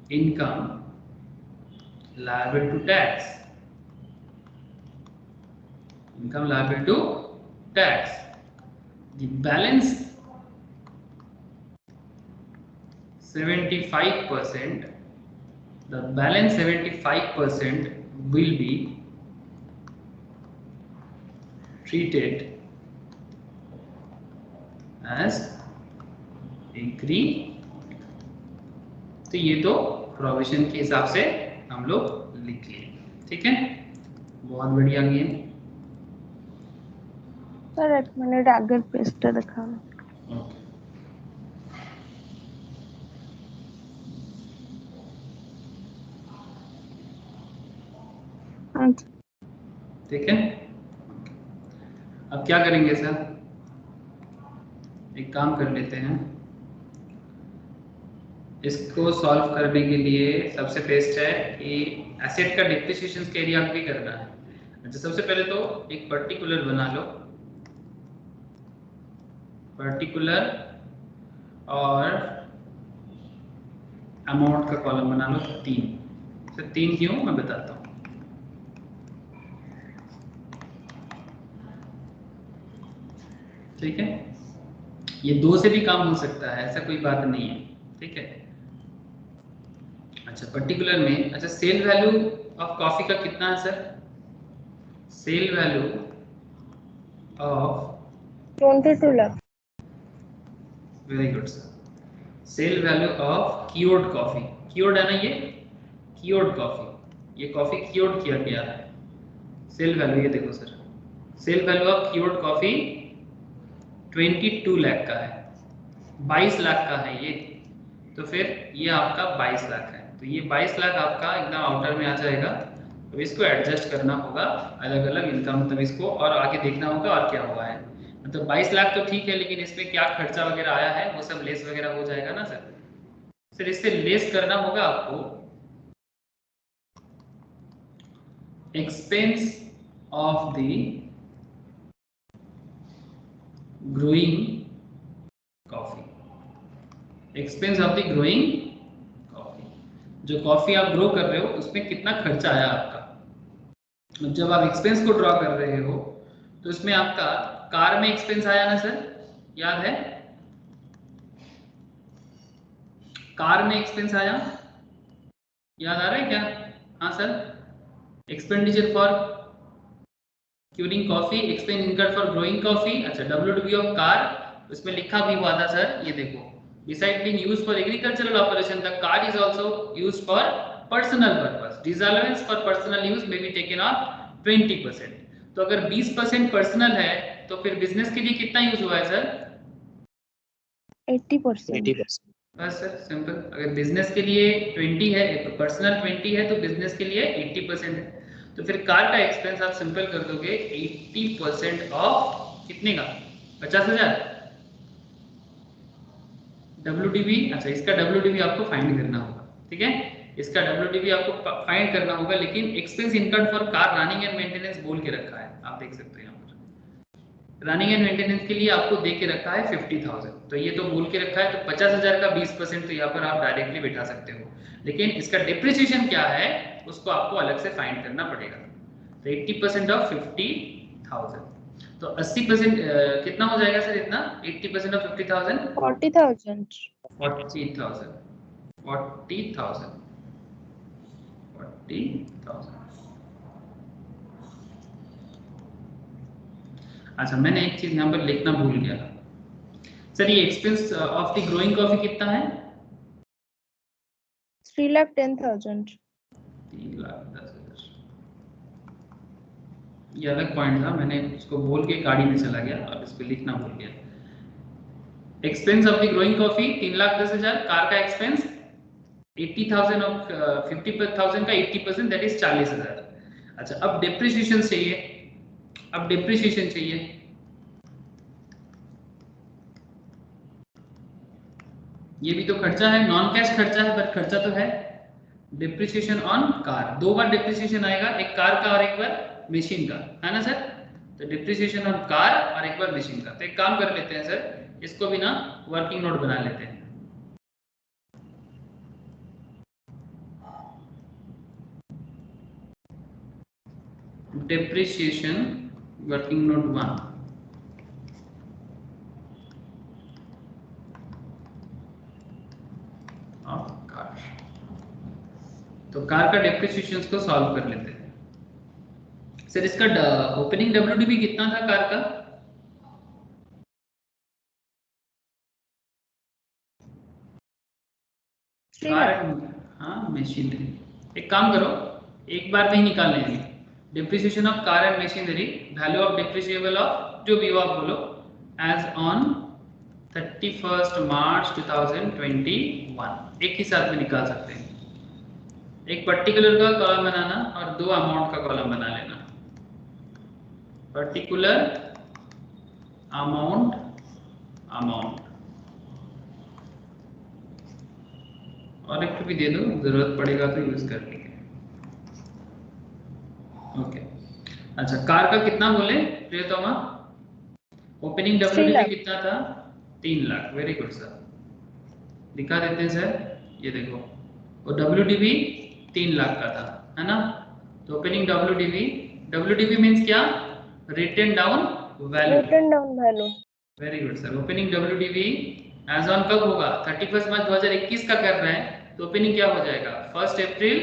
income liable to tax. The balance 75%, will be treated as agri. तो ये तो provision के हिसाब से हम लोग लिख लिए, ठीक है, बहुत बढ़िया गेम। सर एक मिनट आगे पेस्ट दिखा। ओके, ठीक है। अब क्या करेंगे सर, एक काम कर लेते हैं, इसको सॉल्व करने के लिए सबसे बेस्ट है कि एसेट का डिप्रिसिएशन के एरिया भी करना है। अच्छा, सबसे पहले तो एक पर्टिकुलर बना लो, पर्टिकुलर और अमाउंट का कॉलम बना लो 3। सर 3 क्यों, मैं बताता हूँ। ठीक है, ये 2 से भी काम हो सकता है, ऐसा कोई बात नहीं है, ठीक है। अच्छा, पर्टिकुलर में, अच्छा सेल वैल्यू ऑफ कॉफी का कितना है sir, sale value of 22 lakh. Very good sir. Sale value of cured coffee, cured है ना ये, क्योर्ड कॉफी, ये कॉफी क्योर्ड किया गया है। सेल वैल्यू ये देखो sir, sale value of cured coffee 22 lakh का है, 22 लाख का है ये, तो फिर ये आपका 22 लाख है, तो ये 22 लाख आपका एकदम आउटर में आ जाएगा। तो इसको एडजस्ट करना होगा अलग अलग इनकम, मतलब इसको और आगे देखना होगा और क्या हुआ है। मतलब 22 लाख तो ठीक है, लेकिन इसमें क्या खर्चा वगैरह आया है वो सब लेस वगैरह हो जाएगा ना सर। सर इससे लेस करना होगा आपको expense of the growing coffee, expense of the growing coffee, जो कॉफी आप ग्रो कर रहे हो उसमें कितना खर्चा आया आपका। जब आप एक्सपेंस को ड्रॉ कर रहे हो तो इसमें आपका कार में एक्सपेंस आया ना सर, याद है? कार में एक्सपेंस आया, याद आ रहा है क्या? हाँ sir, expenditure for curing coffee, expense incurred for growing coffee. अच्छा, WDV ऑफ कार, उसमें लिखा भी हुआ था सर, ये देखो, besides being used for agricultural operation, the car is also used for personal purpose. Disallowance for personal use may be taken off 20%. तो अगर 20% पर्सनल है तो फिर बिजनेस के लिए कितना यूज हुआ है सर? 80%। बस सर, सिंपल। अगर बिजनेस के लिए 20 है, पर्सनल 20 है, तो बिजनेस के लिए 80% है। तो फिर कार का एक्सपेंस आप सिंपल कर दोगे 80% ऑफ कितने का? 50,000 WDV। अच्छा, इसका WDV आपको फाइंड करना होगा, ठीक है? इसका WDV आपको फाइंड करना होगा, लेकिन expense incurred for car running and maintenance बोल के रखा है, आप देख सकते हो यहाँ पर। रनिंग एंड मेंटेनेंस के लिए आपको दे के रखा है 50,000, तो ये तो बोल के रखा है, तो 50,000 का 20% तो यहाँ पर आप डायरेक्टली बिठा सकते हो, लेकिन इसका डिप्रिसिएशन क्या है उसको आपको अलग से फाइंड करना पड़ेगा। तो 80% ऑफ 50,000, तो 80% कितना हो जाएगा सर इतना? 80% ऑफ 50,000 40,000। 40,000 40,000 40,000। अच्छा, मैंने एक चीज यहाँ पर लिखना भूल गया सर, ये expense of the growing coffee कितना है? 3,10,000। 3,10,000। ये अलग पॉइंट था, मैंने उसको बोल के गाड़ी में चला गया और इस पे लिखना भूल गया। Expense of the growing coffee 3,10,000, car का एक्सपेंस 80,000 ऑफ 50,000 का 80%, दैट इज 40,000। अच्छा, अब डिप्रिसिएशन चाहिए, अब डिप्रिसिएशन चाहिए। ये भी तो खर्चा है, नॉन कैश खर्चा है, बट खर्चा तो है। डिप्रिसिएशन ऑन कार, दो बार डिप्रिसिएशन आएगा, एक कार का और एक बार मशीन का, है ना सर? तो डिप्रिसिएशन ऑन कार और एक बार मशीन का। तो एक काम कर लेते हैं सर, इसको भी ना वर्किंग नोट बना लेते हैं। Depreciation working note 1, car. तो कार का डिप्रिसिएशन को सॉल्व कर लेते हैं सर। इसका ओपनिंग WDV कितना था कार का? हाँ, मशीनरी। एक काम करो, एक बार में ही निकाल लेंगे। Depreciation of car and machinery, value of depreciable of जो भी हो आप बोलो, एज ऑन 31 मार्च 2021, एक ही साथ में निकाल सकते हैं। एक पर्टिकुलर का कॉलम बनाना और दो अमाउंट का कॉलम बना लेना। पर्टिकुलर, अमाउंट, अमाउंट, और एक भी दे दो, जरूरत पड़ेगा तो यूज कर लेंगे। ओके। अच्छा, कार का कितना बोले प्रियतमा? ओपनिंग WDV कितना था? 3 लाख। वेरी गुड सर, दिखा देते हैं सर, ये देखो, और WDV 3 लाख का था, है ना? तो ओपनिंग WDV मींस क्या? Written down value. Written down value. Very good sir. Opening WDV as on कब होगा? 31 मार्च 2021 का कर रहे हैं, तो ओपनिंग क्या हो जाएगा? 1 अप्रैल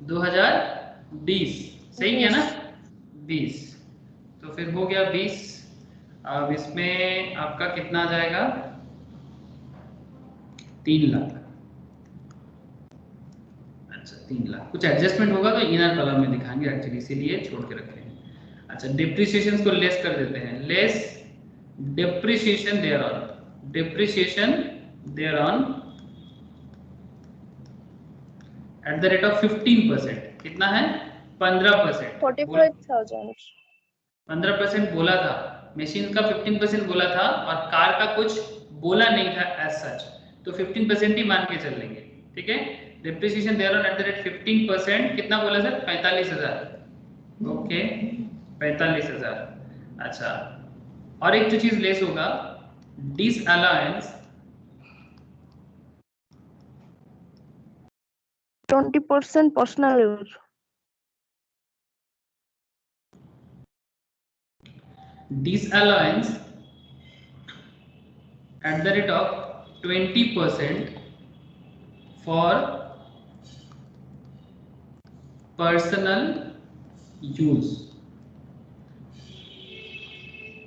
2020। सही है ना? 20। तो फिर हो गया 20। अब इसमें आपका कितना आ जाएगा? 3 लाख। अच्छा, 3 लाख। कुछ एडजस्टमेंट होगा तो इनर कॉलम में दिखाएंगे एक्चुअली, इसीलिए छोड़ के रखे हैं। अच्छा, डिप्रिसिएशन को लेस कर देते हैं। Less depreciation thereon, depreciation thereon at the rate of 15%। कितना है? 15%। 45,000। 15% बोला था, मशीन का 15% बोला था, और कार का कुछ बोला नहीं था एज सच, तो 15% ही मान के चल लेंगे, ठीक है? Depreciation thereon at the rate 15%, कितना बोला सर? 45,000। ओके, 45,000। अच्छा, और एक जो चीज लेस होगा, disallowance 20% personal use. Disallowance at the rate of 20% for personal use.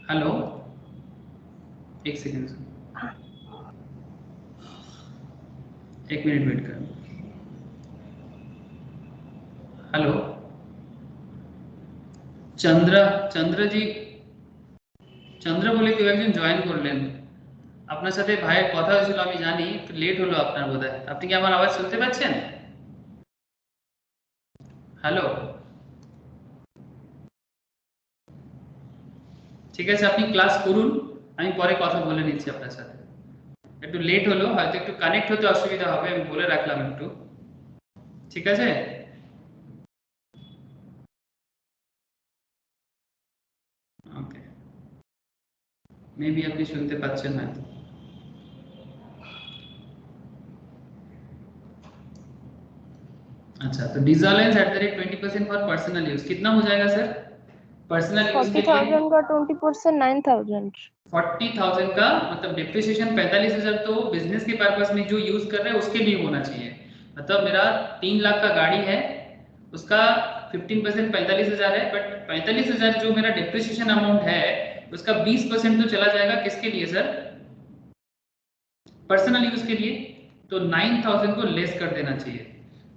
Hello, एक सेकेंड सर, एक मिनट वेट कर। हेलो चंद्र जी, চন্দ্র বলে কেউ একজন জয়েন করলেন, আপনার সাথে ভাইয়ের কথা হয়েছিল আমি জানি, একটু লেট হলো আপনার বোধহয়। আপনি কি আমার আওয়াজ শুনতে পাচ্ছেন? হ্যালো, ঠিক আছে আপনি ক্লাস করুন, আমি পরে কথা বলে নিচ্ছি আপনার সাথে। একটু লেট হলো, হয়তো একটু কানেক্ট হতে অসুবিধা হবে, আমি বলে রাখলাম একটু, ঠিক আছে? ওকে, মেবি আপনি শুনতে পাচ্ছেন না। अच्छा, तो disallowance at the rate 20% for personal use कितना हो जाएगा सर? पर्सनल यूज के लिए 40,000 का 20% 9,000. 40,000 का मतलब डिप्रिसिएशन 45,000 तो बिजनेस के पर्पस में जो यूज कर रहे हैं उसके लिए होना चाहिए। मतलब मेरा 3 लाख का गाड़ी है, उसका 15% 45,000 है, बट 45,000 जो मेरा डिप्रिसिएशन अमाउंट है उसका 20% तो चला जाएगा किसके लिए सर? पर्सनल यूज के लिए। तो 9,000 को लेस कर देना चाहिए,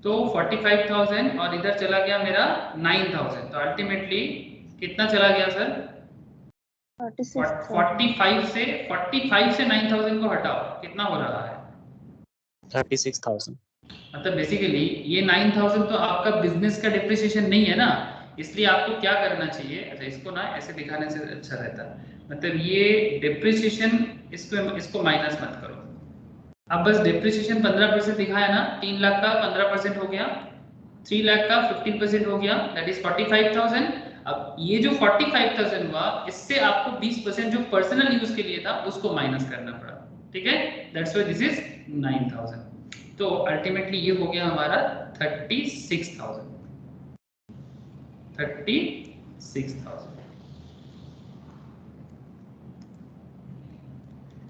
तो 45,000 और इधर चला गया मेरा 9,000, तो अल्टीमेटली कितना चला गया सर? 45 से 9,000 को हटाओ, कितना हो रहा है? 36,000। मतलब बेसिकली ये 9,000 तो आपका बिजनेस का डिप्रिसिएशन नहीं है ना, इसलिए आपको क्या करना चाहिए? अच्छा, इसको ना ऐसे दिखाने से अच्छा रहता है, मतलब ये डिप्रिसिएशन इसको माइनस मत करो, अब बस डिप्रिसिएशन 15% दिखाया ना, 3 लाख का 15% हो गया, 3 लाख का 15% हो गया, दैट इज 45,000। अब ये जो 45,000 हुआ, इससे आपको 20% जो पर्सनल यूज के लिए था उसको माइनस करना पड़ा, ठीक है? That's why this is 9,000। तो अल्टीमेटली ये हो गया हमारा 36,000।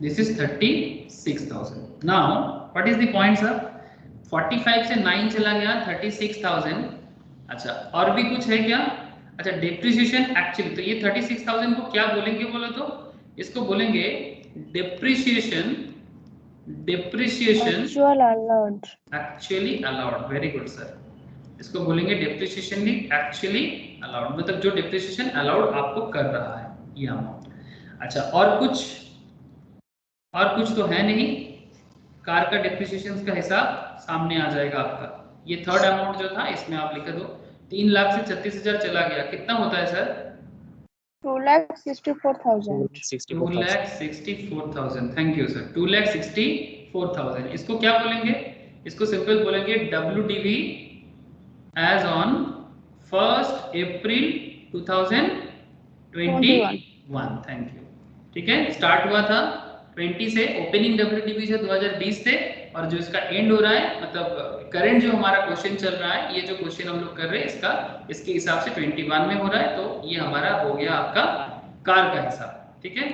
This is 36,000. Now, what is the point sir? 45 से 9 चला गया 36,000। अच्छा, और भी कुछ है क्या? अच्छा, डेप्रिसिएशन एक्चुअली, तो ये 36,000 को क्या बोलेंगे बोलो तो? इसको बोलेंगे depreciation actually allowed. Very good sir, इसको बोलेंगे डेप्रिसिएशन एक्चुअली अलाउड, मतलब जो डेप्रिसिएशन अलाउड आपको कर रहा है ये अमाउंट। अच्छा, और कुछ तो है नहीं, कार का डेप्रिसिएशन का हिसाब सामने आ जाएगा आपका। ये थर्ड अमाउंट जो था इसमें आप लिख दो, 3 लाख से 36,000 चला गया, कितना होता है सर? 2,64,000. 2,64,000, thank you sir, 2,64,000। इसको क्या बोलेंगे? इसको सिंपल बोलेंगे WDV as on 1 April 2021। Thank you, ठीक है? स्टार्ट हुआ था 20 से, ओपनिंग WDV से 2020 से, और जो इसका एंड हो रहा है, मतलब करंट जो हमारा क्वेश्चन चल रहा है, ये जो क्वेश्चन हम लोग कर रहे हैं इसके हिसाब से 21 में हो रहा है, तो ये हमारा हो गया आपका कार का हिसाब, ठीक है?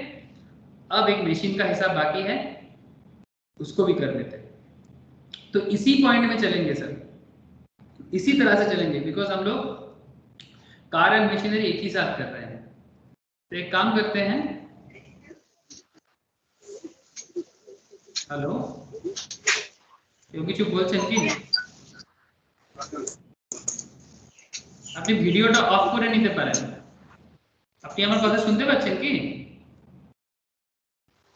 अब एक मशीन का हिसाब बाकी है, उसको भी कर लेते हैं। तो इसी पॉइंट में चलेंगे सर, इसी तरह से चलेंगे, बिकॉज हम लोग कार एंड मशीनरी एक ही साथ कर रहे हैं। तो एक काम करते हैं, হ্যালো, কেউ কিছু বলছেন কি? আপনি ভিডিওটা অফ করে নিতে পারেন। আপনি আমার কথা শুনতে পাচ্ছেন কি?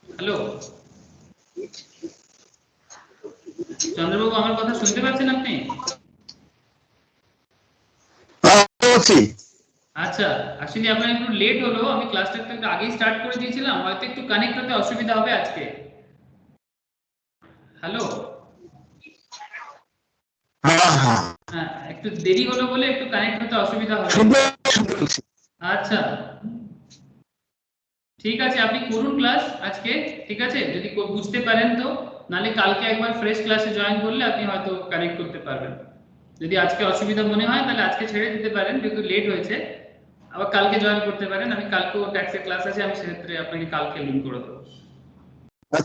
হ্যালো চন্দ্রবাবু, আমার কথা শুনতে পাচ্ছেন আপনি? আচ্ছা, আসলে আপনার একটু লেট হলো, আমি ক্লাসটা একটু আগেই স্টার্ট করে দিয়েছিলাম, হয়তো একটু কানেক্ট হতে অসুবিধা হবে আজকে। হ্যালো, হ্যাঁ, একটু দেরি হলো বলে একটু কানেক্ট হতে অসুবিধা হবে। আচ্ছা, ঠিক আছে, আপনি করুন ক্লাস আজকে, ঠিক আছে? যদি বুঝতে পারেন তো, নালে কালকে একবার ফ্রেশ ক্লাসে জয়েন করলে আপনি হয়তো কানেক্ট করতে পারবেন। যদি আজকে অসুবিধা মনে হয় তাহলে আজকে ছেড়ে দিতে পারেন, যেহেতু লেট হয়েছে আবার কালকে জয়েন করতে পারেন। আমি কালকেও ট্যাক্সের ক্লাস আছে, আমি সেক্ষেত্রে আপনাকে কালকে লিংক করে দেবো।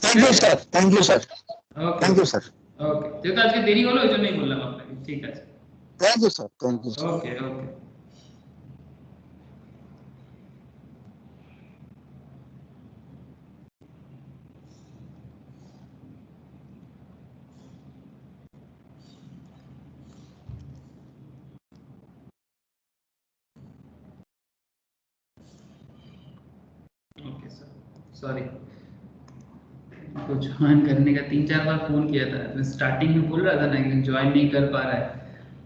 Thank you sir, thank you sir, okay thank you sir, okay, যেহেতু আজকে দেরি হলো ওই জন্যই বললাম আপনাকে। ঠিক আছে, thank you sir, thank you. Okay okay. Okay sir, sorry, को ज्वाइन करने का 3-4 बार फोन किया था। मैं स्टार्टिंग में बोल रहा था ना कि ज्वाइन नहीं कर पा रहा है,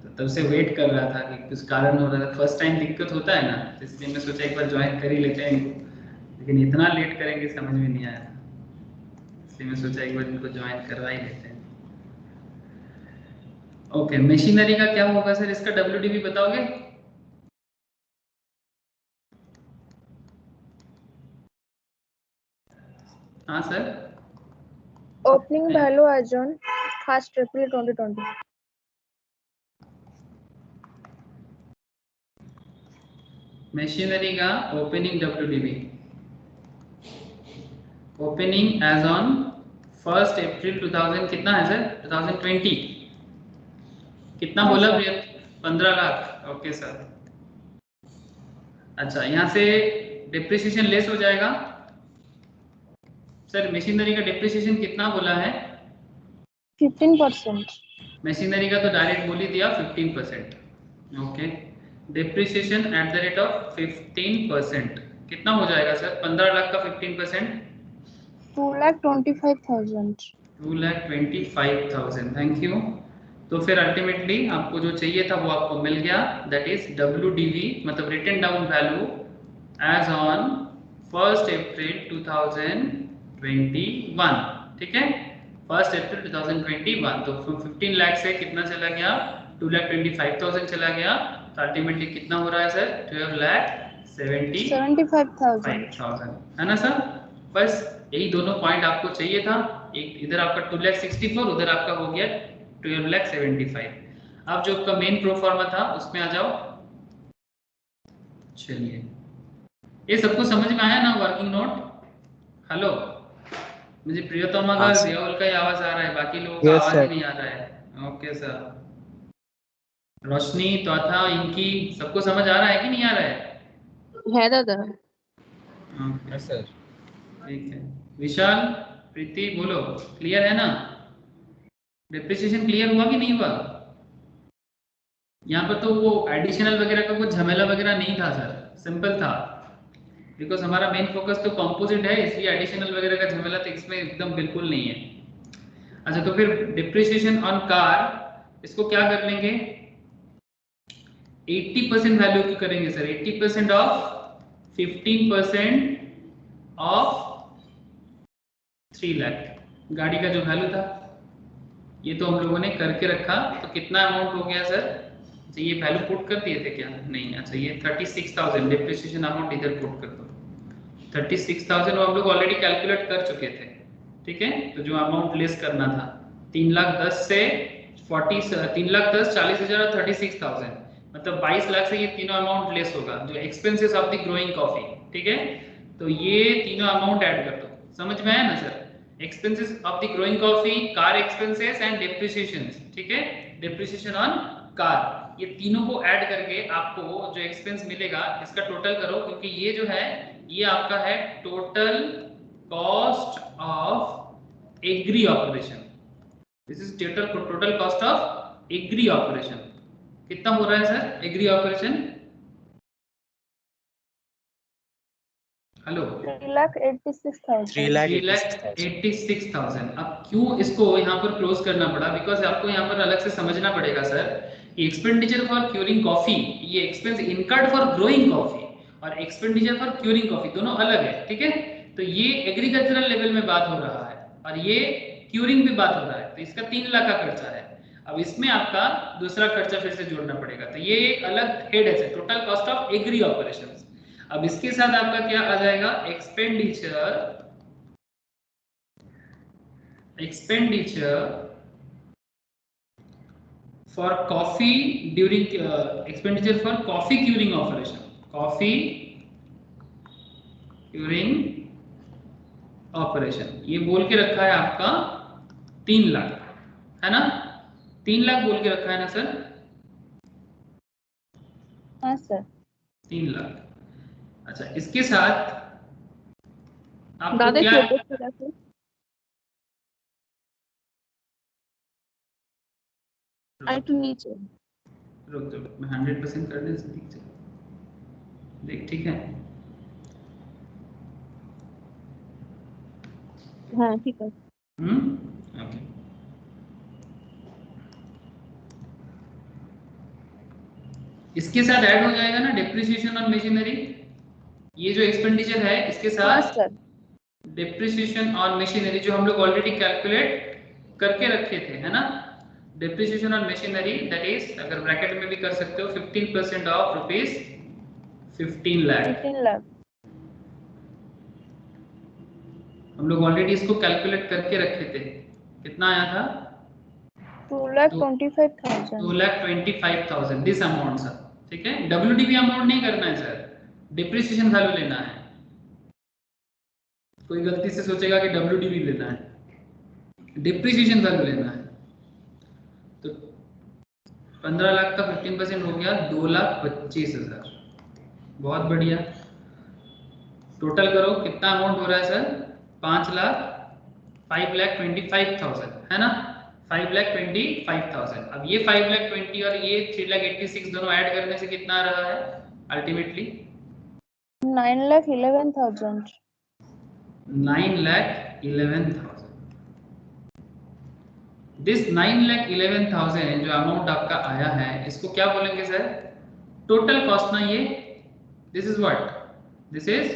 तो तब से वेट कर रहा था कि कुछ कारण हो रहा था। फर्स्ट टाइम दिक्कत होता है ना, तो इसलिए मैं सोचा एक बार ज्वाइन कर ही लेते हैं इनको, लेकिन इतना लेट करेंगे समझ में नहीं आया, इसलिए मैं सोचा एक बार इनको ज्वाइन करवा ही लेते हैं। ओके, मशीनरी का क्या होगा सर, इसका WDV बताओगे? हाँ sir. Opening value as on 1st April 2020. Machinery का opening WDV, opening as on 1st April 2000 कितना है सर? 2020 कितना हाँ, बोला सर। भैया? 15 लाख। Okay sir. अच्छा, यहाँ से डिप्रिसिएशन लेस हो जाएगा सर। मशीनरी का डिप्रिसिएशन कितना बोला है? 15%. मशीनरी का तो डायरेक्ट बोल ही दिया 15%। Okay, depreciation at the rate of 15% कितना हो जाएगा सर? 15 लाख का 15% 2,25,000. 2,25,000। Thank you. तो फिर अल्टीमेटली आपको जो चाहिए था वो आपको मिल गया, दैट इज WDV, मतलब written down value as on 1st April 2021। ठीक है, 1st April 2021। तो 15 लाख से कितना चला गया? 2,25,000 चला गया। तो अल्टीमेटली कितना हो रहा है सर? 12,75,000 है ना सर? बस यही दोनों पॉइंट आपको चाहिए था। एक इधर आपका 2,64,000, उधर आपका हो गया 12,75,000। अब जो आपका मेन प्रोफार्मा था उसमें आ जाओ। चलिए, ये सबको समझ में आया ना वर्किंग नोट? हेलो, मुझे प्रियतमा का, हाँ, सर। देवल का ही आवाज आ रहा है, बाकी लोगों का Yes, आवाज sir. ही नहीं आ रहा है। Okay sir. रोशनी, त्वथा, इनकी सबको समझ आ रहा है कि नहीं आ रहा है? है दादा। ओके, हाँ सर। ठीक है। विशाल, प्रीति, बोलो, क्लियर है ना? डिप्रिसिएशन क्लियर हुआ कि नहीं हुआ? यहाँ पर तो वो एडिशनल वगैरह का कुछ झमेला वगैरह नहीं था सर, सिंपल था। बिकॉज हमारा मेन फोकस तो कंपोजिट है, इसलिए एडिशनल वगैरह का झमेला तो इसमें एकदम बिल्कुल नहीं है। अच्छा, तो फिर डिप्रिसिएशन ऑन कार, इसको क्या कर लेंगे? 80% वैल्यू की करेंगे सर। 80% ऑफ 15% ऑफ 3 लाख गाड़ी का जो वैल्यू था, ये तो हम लोगों ने करके रखा। तो कितना अमाउंट हो गया सर? अच्छा, ये वैल्यू पुट कर दिए थे क्या? नहीं। अच्छा, ये 36,000 डिप्रिसिएशन अमाउंट इधर पुट कर दो। 36,000 वो हम लोग ऑलरेडी कैलकुलेट कर चुके थे। ठीक है, तो जो अमाउंट लेस करना था 3,10,000 से 3,10,000, 40,000 और 36,000, मतलब 22 लाख से ये तीनों अमाउंट लेस होगा, जो expenses of the growing coffee. ठीक है, तो ये तीनों अमाउंट ऐड कर दो। समझ में आया ना sir? Expenses of the growing coffee, car expenses and depreciation. ठीक है, डिप्रिसिएशन ऑन कार, ये तीनों को ऐड करके आपको जो एक्सपेंस मिलेगा इसका टोटल करो, क्योंकि ये जो है ये आपका है total cost of agri operation. This is total cost of agri operation. कितना हो रहा है सर एग्री ऑपरेशन? हेलो, 3,86,000. 3,86,000। अब क्यों इसको यहाँ पर क्लोज करना पड़ा? बिकॉज आपको यहाँ पर अलग से समझना पड़ेगा sir, expenditure for curing coffee, ये expense incurred for growing coffee और एक्सपेंडिचर फॉर क्यूरिंग कॉफी दोनों अलग है। ठीक है, तो ये एग्रीकल्चरल लेवल में बात हो रहा है और ये क्यूरिंग भी बात हो रहा है। तो इसका 3 लाख का खर्चा है। अब इसमें आपका दूसरा खर्चा फिर से जोड़ना पड़ेगा, तो ये एक अलग हेड है, total cost of agri operations. अब इसके साथ आपका क्या आ जाएगा? Expenditure for coffee during expenditure for coffee curing operation, coffee curing operation, ये बोल के रखा है आपका 3 लाख, है ना? 3 लाख बोल के रखा है ना सर? हाँ सर। 3 लाख। अच्छा, इसके साथ आपको दादा क्या छोटे से रखो। आई टू नीचे। रुक मैं 100% करने से ठीक है, देख ठीक है। हाँ ठीक है। ओके। इसके साथ ऐड हो जाएगा ना डेप्रिसिएशन ऑन मशीनरी, ये जो एक्सपेंडिचर है इसके हाँ साथ सर। डेप्रिसिएशन ऑन मशीनरी जो हम लोग ऑलरेडी कैलकुलेट करके रखे थे, है ना? Depreciation on machinery that is, अगर ब्रैकेट में भी कर सकते हो, 15% ऑफ रुपीज 15 लाख। 15 लाख। हम लोग ऑलरेडी इसको कैलकुलेट करके रखे थे, कितना आया था? 2,25,000। 2,25,000 दिस अमाउंट सर, ठीक है? डब्ल्यूडीबी अमाउंट नहीं करना है सर, डिप्रिसिएशन वैल्यू लेना है। कोई गलती से सोचेगा कि डब्ल्यूडीबी लेना है, डिप्रिसिएशन वैल्यू लेना है। तो 15 लाख का 15% हो गया 2,25,000। बहुत बढ़िया। टोटल करो कितना अमाउंट हो रहा है सर? 5,25,000, है ना? 5,25,000। अब ये 5,20,000 और ये 3,86,000 दोनों ऐड करने से कितना आ रहा है अल्टीमेटली? 9,11,000। 9,11,000। दिस 9,11,000 जो अमाउंट आपका आया है, इसको क्या बोलेंगे सर? टोटल कॉस्ट ना ये, this is what? This is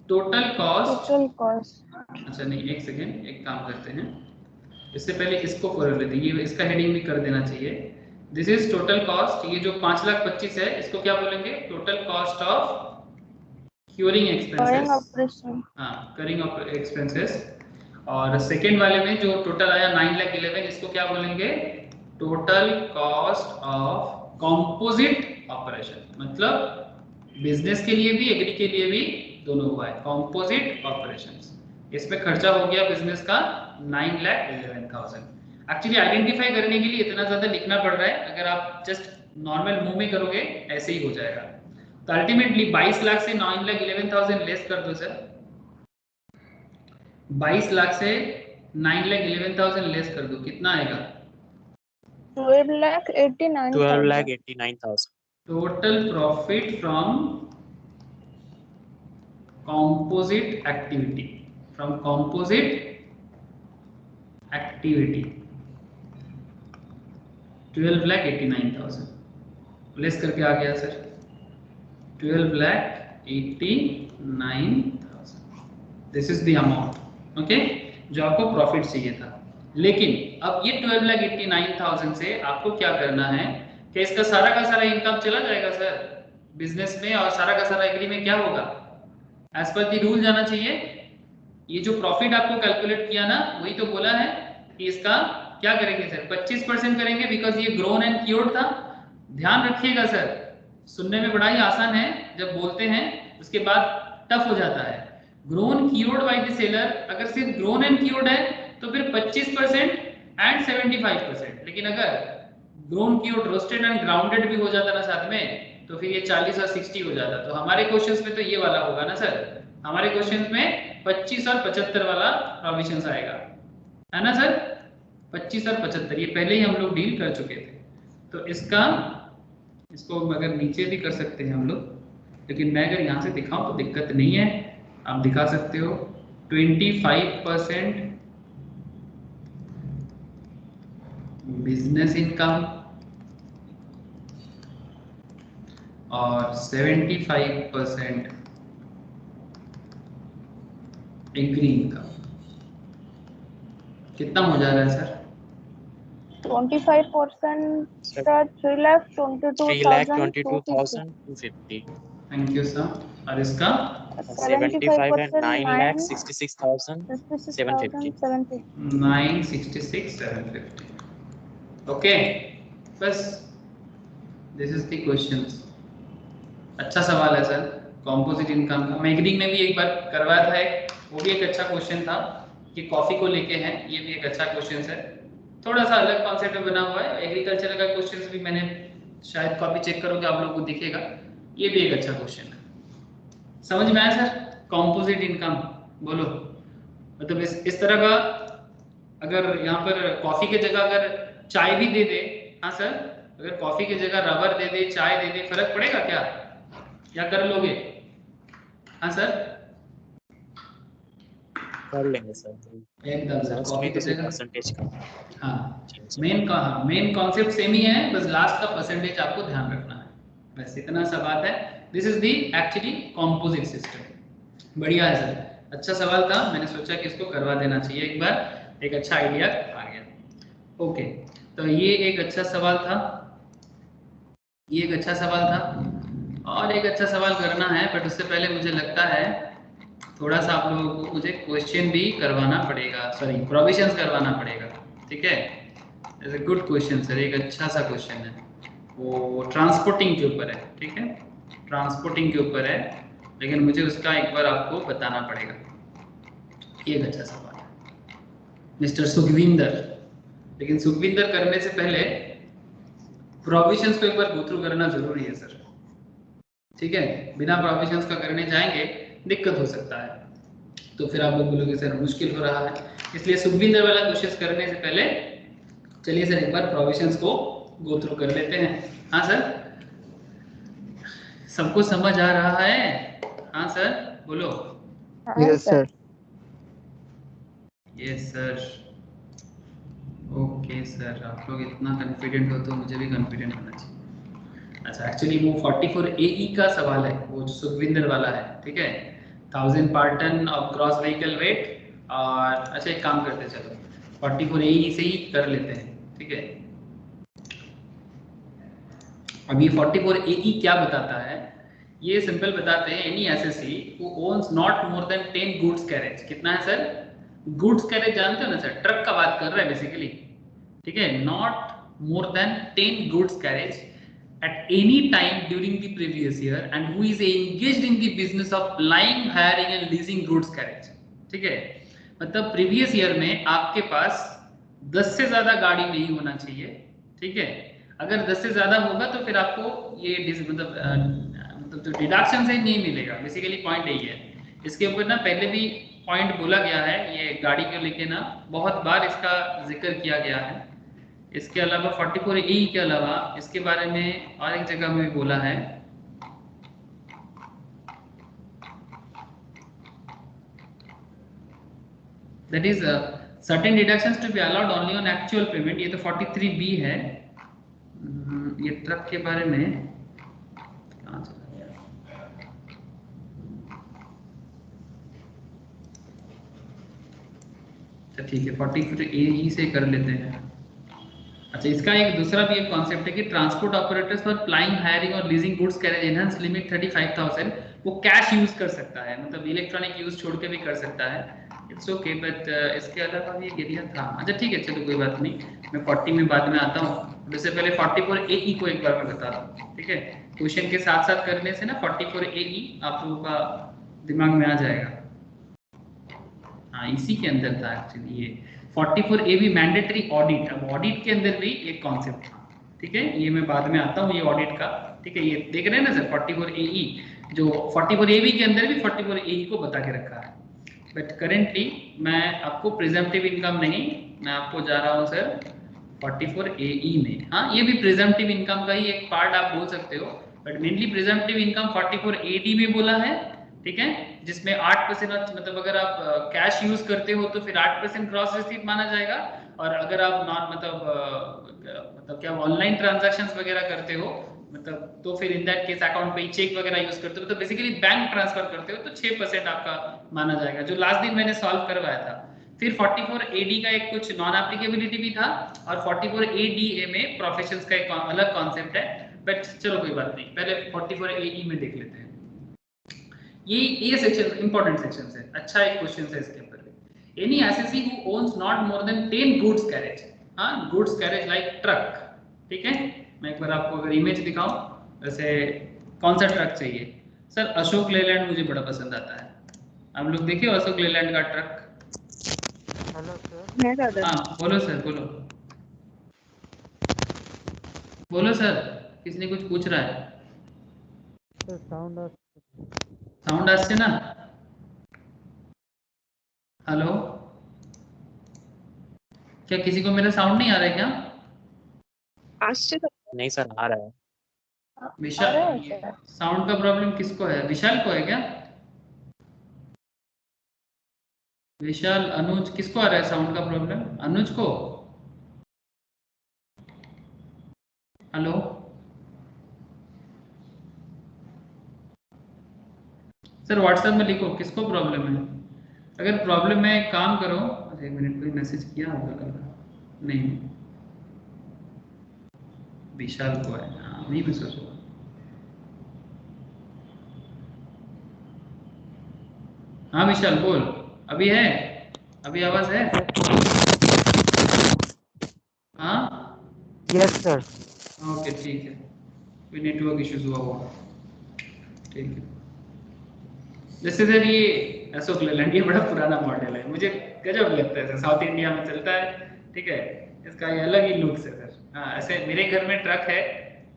total cost. Total cost. अच्छा नहीं, एक सेकेंड, एक काम करते हैं, इससे पहले इसको कर लेते हैं, ये इसका हेडिंग भी कर देना चाहिए। दिस इज टोटल कॉस्ट, ये जो 5,25,000 है इसको क्या बोलेंगे? Total cost of curing expenses. Operation. हाँ, करिंग एक्सपेंसेस। और सेकेंड वाले में जो टोटल आया 9,11,000, इसको क्या बोलेंगे? Total cost of composite operation. मतलब बिजनेस के लिए भी एग्री के लिए भी दोनों हुआ है, कॉम्पोजिट ऑपरेशंस। इसमें खर्चा हो गया बिजनेस का 9,11,000। एक्चुअली आइडेंटिफाई करने के लिए इतना ज्यादा लिखना पड़ रहा है, अगर आप जस्ट नॉर्मल मुंह में करोगे ऐसे ही हो जाएगा। तो अल्टीमेटली 22 लाख से 9,11,000 लेस कर दो सर, 22 लाख से 9,11,000 लेस कर दो, कितना आएगा? 12,89,000। 12,89,000. Total profit from composite activity, from composite activity 12,89,000 less करके आ गया sir 12,89,000। This is the amount, okay, जो आपको प्रॉफिट चाहिए था। लेकिन अब ये 12,89,000 से आपको क्या करना है कि इसका सारा का सारा इनकम चला जाएगा सर बिजनेस में, और सारा का सारा एग्री में क्या होगा? एज पर दी रूल जाना चाहिए। ये जो प्रॉफिट आपको कैलकुलेट किया ना, वही तो बोला है कि इसका क्या करेंगे सर? 25% करेंगे, बिकॉज ये ग्रोन एंड क्योर्ड था। ध्यान रखिएगा सर, सुनने में बड़ा ही आसान है, जब बोलते हैं उसके बाद टफ हो जाता है। Grown cured by the seller, अगर सिर्फ ग्रोन एंड क्योर्ड है तो फिर 25% एंड 75%, लेकिन अगर grown cured roasted and grounded भी हो जाता ना साथ में, तो फिर ये 40 और 60 हो जाता। तो हमारे क्वेश्चंस में तो ये वाला होगा ना सर, हमारे क्वेश्चंस में 25 और 75 वाला प्रोविजंस आएगा, है ना सर? 25 और 75 ये पहले ही हम लोग डील कर चुके थे। तो इसको अगर नीचे भी कर सकते हैं हम लोग, लेकिन मैं अगर यहाँ से दिखाऊं तो दिक्कत नहीं है, आप दिखा सकते हो। 25% बिजनेस इनकम और 75% एग्री इनकम। कितना हो जा रहा है sir? 25% sir 3,22,250। 3,22,250. Thank you sir. और इसका 75 and 9,66,750। 9,66,750. 966,750। ओके, बस दिस इज द क्वेश्चन। अच्छा सवाल है सर, कॉम्पोजिट इनकम का मैगजीन में भी एक बार करवाया था, वो भी एक अच्छा क्वेश्चन था कि कॉफी को लेके है, ये भी एक अच्छा क्वेश्चन है, थोड़ा सा अलग कॉन्सेप्ट में बना हुआ है। एग्रीकल्चर का क्वेश्चन भी मैंने शायद कॉपी चेक करोगे आप लोगों को दिखेगा, ये भी एक अच्छा क्वेश्चन है। समझ में आया सर? कॉम्पोजिट इनकम बोलो, मतलब इस तरह का, अगर यहाँ पर कॉफी की जगह अगर चाय भी दे दे, हाँ सर, अगर कॉफी की जगह रबर दे दे, चाय दे दे, फर्क पड़ेगा क्या, या कर लोगे? हाँ सर, कर लेंगे सर, एकदम सर, कॉफी की जगह परसेंटेज का। हाँ, मेन कॉन्सेप्ट सेम ही है, बस लास्ट का परसेंटेज आपको ध्यान रखना है, बस इतना सा बात है। This is the actually composite system. बढ़िया है सर, अच्छा सवाल था, मैंने सोचा कि इसको करवा देना चाहिए एक बार, एक अच्छा आइडिया आ गया। ओके, तो ये एक अच्छा सवाल था, ये एक अच्छा सवाल था, और एक अच्छा सवाल करना है, बट उससे पहले मुझे लगता है थोड़ा सा आप लोगों को मुझे क्वेश्चन भी करवाना पड़ेगा, सॉरी प्रोविजंस करवाना पड़ेगा, ठीक है? It's a good question sir, एक अच्छा सा क्वेश्चन है, वो ट्रांसपोर्टिंग के ऊपर है, ठीक है, ट्रांसपोर्टिंग के ऊपर है, लेकिन मुझे उसका एक बार आपको बताना पड़ेगा। ये एक अच्छा सवाल है मिस्टर सुखविंदर, लेकिन सुखविंदर करने से पहले प्रोविजंस को एक बार गो थ्रू करना जरूरी है सर, ठीक है? बिना प्रोविजंस का करने जाएंगे दिक्कत हो सकता है, तो फिर आप लोग बोलोगे सर मुश्किल हो रहा है, इसलिए सुखविंदर वाला क्वेश्चन करने से पहले चलिए सर एक बार प्रोविजंस को गो थ्रू कर लेते हैं। हाँ सर, सबको समझ आ रहा है? हाँ सर बोलो। Yes sir. Yes sir, okay sir, आप लोग इतना कॉन्फिडेंट हो तो मुझे भी कॉन्फिडेंट होना चाहिए। अच्छा, एक्चुअली वो 44 AE का सवाल है, वो जो सुखविंदर वाला है, ठीक है, 1000 per ton of gross vehicle weight, और अच्छा एक काम करते हैं, चलो 44 AE से ही कर लेते हैं, ठीक है? अब ये 44 AE क्या बताता है, ये सिंपल बताते हैं, any SSC who owns not more than 10 goods carriage, कितना है सर? गुड्स कैरेज जानते हो ना सर, ट्रक का बात कर रहा है बेसिकली, ठीक है, not more than 10 goods carriage at any time during the previous year and who is engaged in the business of buying, hiring and leasing goods carriage, ठीक है? मतलब प्रीवियस ईयर में आपके पास 10 से ज्यादा गाड़ी नहीं होना चाहिए, ठीक है? अगर 10 से ज्यादा होगा तो फिर आपको ये मतलब जो डिडक्शन से नहीं मिलेगा, बेसिकली पॉइंट यही है। इसके ऊपर ना पहले भी पॉइंट बोला गया है, ये गाड़ी को लेके ना बहुत बार इसका जिक्र किया गया है। इसके अलावा 44 AE के अलावा इसके बारे में और एक जगह में भी बोला है, that is certain deductions to be allowed only on actual payment, ये तो 43B है। ये ट्रक के बारे में कहाँ चला गया? अच्छा ठीक है, 44 AE से कर लेते हैं। अच्छा, इसका एक दूसरा भी एक कॉन्सेप्ट है कि transport operators for plying, hiring और leasing goods carriage enhance limit 35,000, वो कैश यूज कर सकता है, मतलब इलेक्ट्रॉनिक यूज छोड़ के भी कर सकता है, इट्स ओके, बट इसके अलावा भी एक एरिया था। अच्छा ठीक है, चलो कोई बात नहीं, मैं 40 में बाद में आता हूँ, इससे पहले 44 AE को एक बार मैं बता दूँ, ठीक है? क्वेश्चन के साथ साथ करने से ना 44 AE आप लोगों का दिमाग में आ जाएगा। हाँ, इसी के अंदर था एक्चुअली ये 44 AB मैंडेटरी ऑडिट। अब ऑडिट के अंदर भी एक कॉन्सेप्ट था, ठीक है, ये मैं बाद में आता हूँ, ये ऑडिट का, ठीक है? ये देख रहे हैं ना सर 44 AE, जो 44 AB के अंदर भी 44 AE को बता के रखा है, बट करेंटली मैं आपको प्रिजम्पटिव इनकम नहीं, मैं आपको जा रहा हूँ सर 44 AE में। हाँ, ये भी प्रिजम्पटिव इनकम का ही एक पार्ट आप बोल सकते हो, but mainly presumptive income 44 AD में बोला है, ठीक है, जिसमें 8% मतलब अगर आप कैश यूज करते हो तो फिर 8% ग्रॉस रिसीट माना जाएगा, और अगर आप नॉन मतलब क्या ऑनलाइन ट्रांजैक्शंस वगैरह करते हो, मतलब तो फिर इन दैट केस अकाउंट पे चेक वगैरह यूज करते हो, तो बेसिकली बैंक ट्रांसफर करते हो तो 6% आपका माना जाएगा, जो लास्ट दिन मैंने सॉल्व करवाया था। फिर 44 AD का एक कुछ नॉन एप्लीकेबिलिटी भी था, और 44 ADA में प्रोफेशंस का एक अलग कॉन्सेप्ट है, बट चलो कोई बात नहीं, पहले 44 AE में देख लेते हैं। ये सेक्शन इंपॉर्टेंट सेक्शन है, अच्छा एक क्वेश्चन है इसके ऊपर भी। Any SSC who owns not more than 10 goods carriage, हाँ, गुड्स कैरेज लाइक ट्रक, ठीक है, मैं एक बार आपको अगर इमेज दिखाऊं, वैसे कौन सा ट्रक चाहिए सर? अशोक लेलैंड मुझे बड़ा पसंद आता है। आप लोग देखिए अशोक लेलैंड का ट्रक। Hello sir. नहीं दादा। हाँ बोलो सर, बोलो बोलो सर, किसने कुछ पूछ रहा है? सर साउंड साउंड আসছে ना? हेलो, क्या किसी को मेरा साउंड नहीं आ रहा है क्या? আসছে তো। नहीं सर आ रहा है। विशाल, आ रहा है सर। साउंड का प्रॉब्लम किसको है? विशाल को है क्या? विशाल, अनुज, किसको आ रहा है साउंड का प्रॉब्लम? अनुज को? हेलो, सर व्हाट्सएप में लिखो किसको प्रॉब्लम है। अगर प्रॉब्लम है एक काम करो, अरे एक मिनट, कोई मैसेज किया होगा लग रहा, नहीं विशाल को है, हाँ वही मैं सोच रहा हूँ। हाँ विशाल बोल, अभी है, अभी आवाज है? हाँ यस सर। ओके ठीक है, कोई नेटवर्क इश्यूज हुआ होगा, ठीक है। जैसे सर ये अशोक लेलैंड ये बड़ा पुराना मॉडल है, मुझे गजब लगता है सर, साउथ इंडिया में चलता है, ठीक है, इसका ये अलग ही लुक है सर। हाँ ऐसे मेरे घर में ट्रक है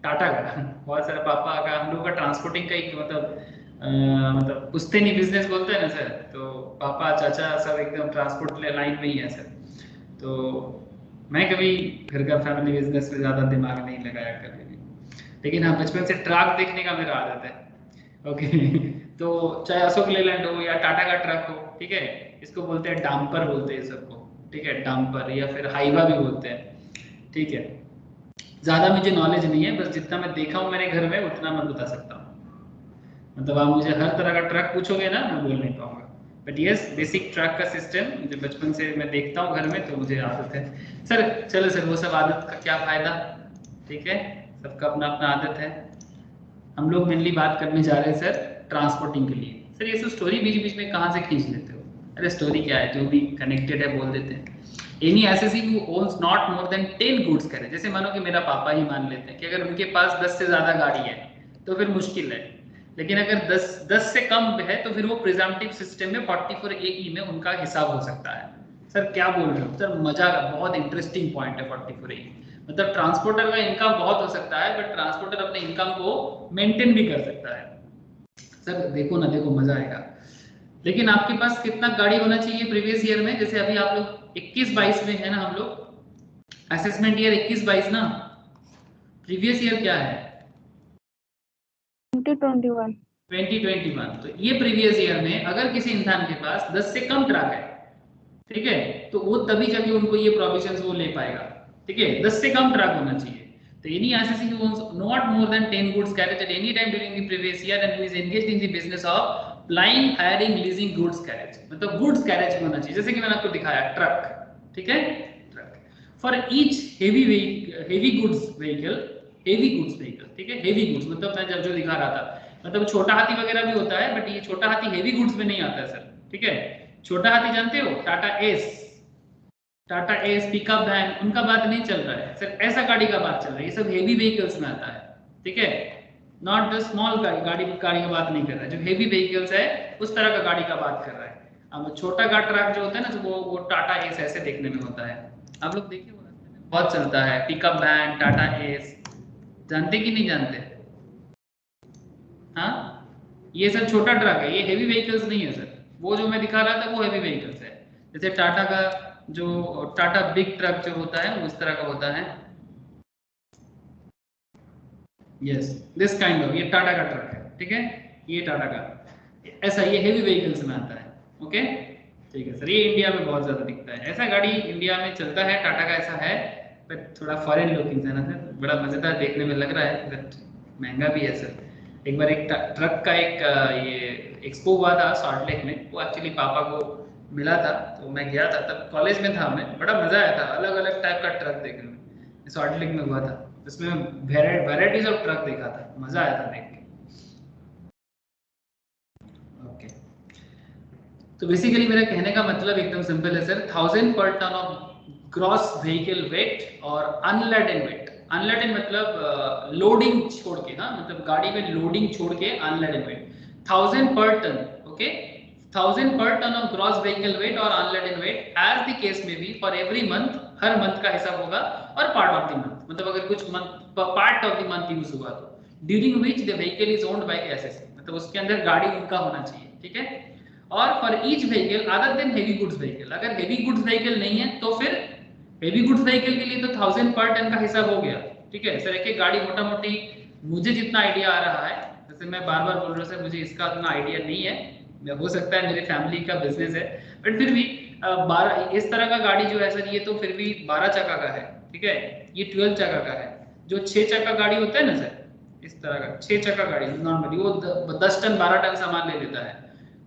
टाटा का, बहुत सारे पापा का, हम लोग का ट्रांसपोर्टिंग का एक मतलब पुश्तैनी बिजनेस बोलते हैं ना सर, तो पापा चाचा सब एकदम ट्रांसपोर्ट लाइन में ही है सर। तो मैं कभी घर का फैमिली बिजनेस में ज़्यादा दिमाग नहीं लगाया कभी भी, लेकिन हाँ बचपन से ट्रक देखने का मेरा आदत है। ओके तो चाहे अशोक लेलैंड हो या टाटा का ट्रक हो, ठीक है, इसको बोलते हैं डांपर बोलते हैं सबको, ठीक है, डांपर या फिर हाईवा भी बोलते हैं, ठीक है। ज़्यादा मुझे नॉलेज नहीं है, बस जितना मैं देखा हूँ मेरे घर में उतना मैं बता सकता हूँ। मतलब आप मुझे हर तरह का ट्रक पूछोगे ना, मैं बोल नहीं पाऊंगा, बट यस बेसिक ट्रक का सिस्टम मुझे बचपन से मैं देखता हूँ घर में, तो मुझे आदत है सर। चलो सर वो सब आदत का क्या फायदा, ठीक है, सबका अपना अपना आदत है। हम लोग मेनली बात करने जा रहे हैं सर ट्रांसपोर्टिंग के लिए। सर ये सब स्टोरी बीच बीच में कहाँ से खींच लेते हो? अरे स्टोरी क्या है, जो भी कनेक्टेड है बोल देते हैं। Any SSC who owns not more than 10 goods carriage, जैसे मानो कि मेरा पापा ही मान लेते हैं कि अगर उनके पास 10 से ज्यादा गाड़ी है तो फिर मुश्किल है, लेकिन अगर 10 से कम है तो फिर वो प्रिजम्पटिव सिस्टम में 44 AE में उनका हिसाब हो सकता है। सर क्या बोल रहे हो सर, मजा का बहुत इंटरेस्टिंग पॉइंट है 44 AE। मतलब ट्रांसपोर्टर का इनकम बहुत हो सकता है, बट ट्रांसपोर्टर अपने इनकम को मेंटेन भी कर सकता है। सर देखो ना, देखो मजा आएगा। लेकिन आपके पास कितना गाड़ी होना चाहिए प्रीवियस ईयर में? जैसे अभी आप लोग 21-22 में है ना, हम लोग असेसमेंट ईयर 21-22 ना, प्रीवियस ईयर क्या है? 2021। 2021। तो ये प्रीवियस ईयर में अगर किसी इंसान के पास 10 से कम ट्रक है, ठीक है, तो वो तभी जाके उनको ये प्रोविजंस वो ले पाएगा, ठीक है, 10 से कम ट्रक होना चाहिए। तो any assessee who owns not more than 10 goods carriage at any time during the previous year and who is engaged in the business of flying, hiring, leasing goods carriage, मतलब goods carriage होना चाहिए, जैसे कि मैंने आपको दिखाया truck, ठीक है, truck for each heavy goods vehicle, ठीक है, हेवी गुड्स मतलब मैं जब जो दिखा रहा था, मतलब छोटा हाथी वगैरह भी होता है, बट ये छोटा हाथी हेवी गुड्स में नहीं आता है सर, ठीक है। छोटा हाथी जानते हो, टाटा एस पिकअप वैन, उनका बात नहीं चल रहा है सर, ऐसा गाड़ी का बात चल रहा है, ये सब हेवी व्हीकल्स में आता है, ठीक है, नॉट द स्मॉल गाड़ी का बात नहीं कर रहा है, जो हेवी व्हीकल्स है उस तरह का गाड़ी का बात कर रहा है। अब छोटा का ट्रक जो होता है ना, तो वो टाटा एस ऐसे देखने में होता है, आप लोग देखिए वो रास्ते में बहुत चलता है, पिकअप वैन, टाटा एस, जानते कि नहीं जानते? हाँ ये सर छोटा ट्रक है, ये हेवी व्हीकल्स नहीं है सर, वो जो मैं दिखा रहा था वो हेवी व्हीकल्स है। जैसे टाटा का जो टाटा बिग ट्रक जो होता है वो इस तरह का होता है, यस दिस काइंड ऑफ, ये टाटा का ट्रक है, ठीक है, ये टाटा का ऐसा, ये हेवी व्हीकल्स में आता है, ओके ठीक है सर। ये इंडिया में बहुत ज्यादा दिखता है, ऐसा गाड़ी इंडिया में चलता है, टाटा का ऐसा है, बट थोड़ा फॉरेन लुकिंग है ना सर, बड़ा मजेदार देखने में लग रहा है, बट महंगा भी है सर। एक बार एक ट्रक का एक ये एक्सपो हुआ था सॉल्ट लेक में, वो एक्चुअली पापा को मिला था, तो मैं गया था, तब कॉलेज में था मैं, बड़ा मजा आया था, अलग अलग टाइप का ट्रक देखने में, सॉल्ट लेक में हुआ था, उसमें वेराइटीज ऑफ ट्रक देखा था, मजा आया था देख के। ओके तो बेसिकली मेरा कहने का मतलब एकदम सिंपल है sir, 1000 per ton of gross vehicle weight और अनलेडन वेट, अनलैडेड मतलब लोडिंग छोड़ के, हाँ मतलब गाड़ी में लोडिंग छोड़ के अनलैडेड wait 1000 per ton, okay 1000 per ton of gross vehicle weight or unladen weight as the case may be for every month, her month का हिसाब होगा और पार्ट ऑफ द मंथ, मतलब अगर कुछ month part of the month use हुआ तो during which the vehicle is owned bye SSC, मतलब उसके अंदर गाड़ी उनका होना चाहिए, ठीक है। और for each vehicle other than heavy goods vehicle, अगर हेवी गुड्स व्हीकल नहीं है तो फिर हेवी गुड्स व्हीकल के लिए तो 1000 पर टन का हिसाब हो गया, ठीक है। सर एक एक गाड़ी मोटा मोटी मुझे जितना आइडिया आ रहा है, जैसे मैं बार बार बोल रहा हूँ सर मुझे इसका उतना आइडिया नहीं है, हो सकता है मेरे फैमिली का बिजनेस है, बट फिर भी 12 इस तरह का गाड़ी जो है सर ये तो फिर भी 12 चक्का का है, ठीक है। ये 12 चक्का का है, जो 6 चक्का गाड़ी होता है ना सर इस तरह का 6 चक्का गाड़ी नॉर्मली वो 10 टन 12 टन सामान ले लेता है,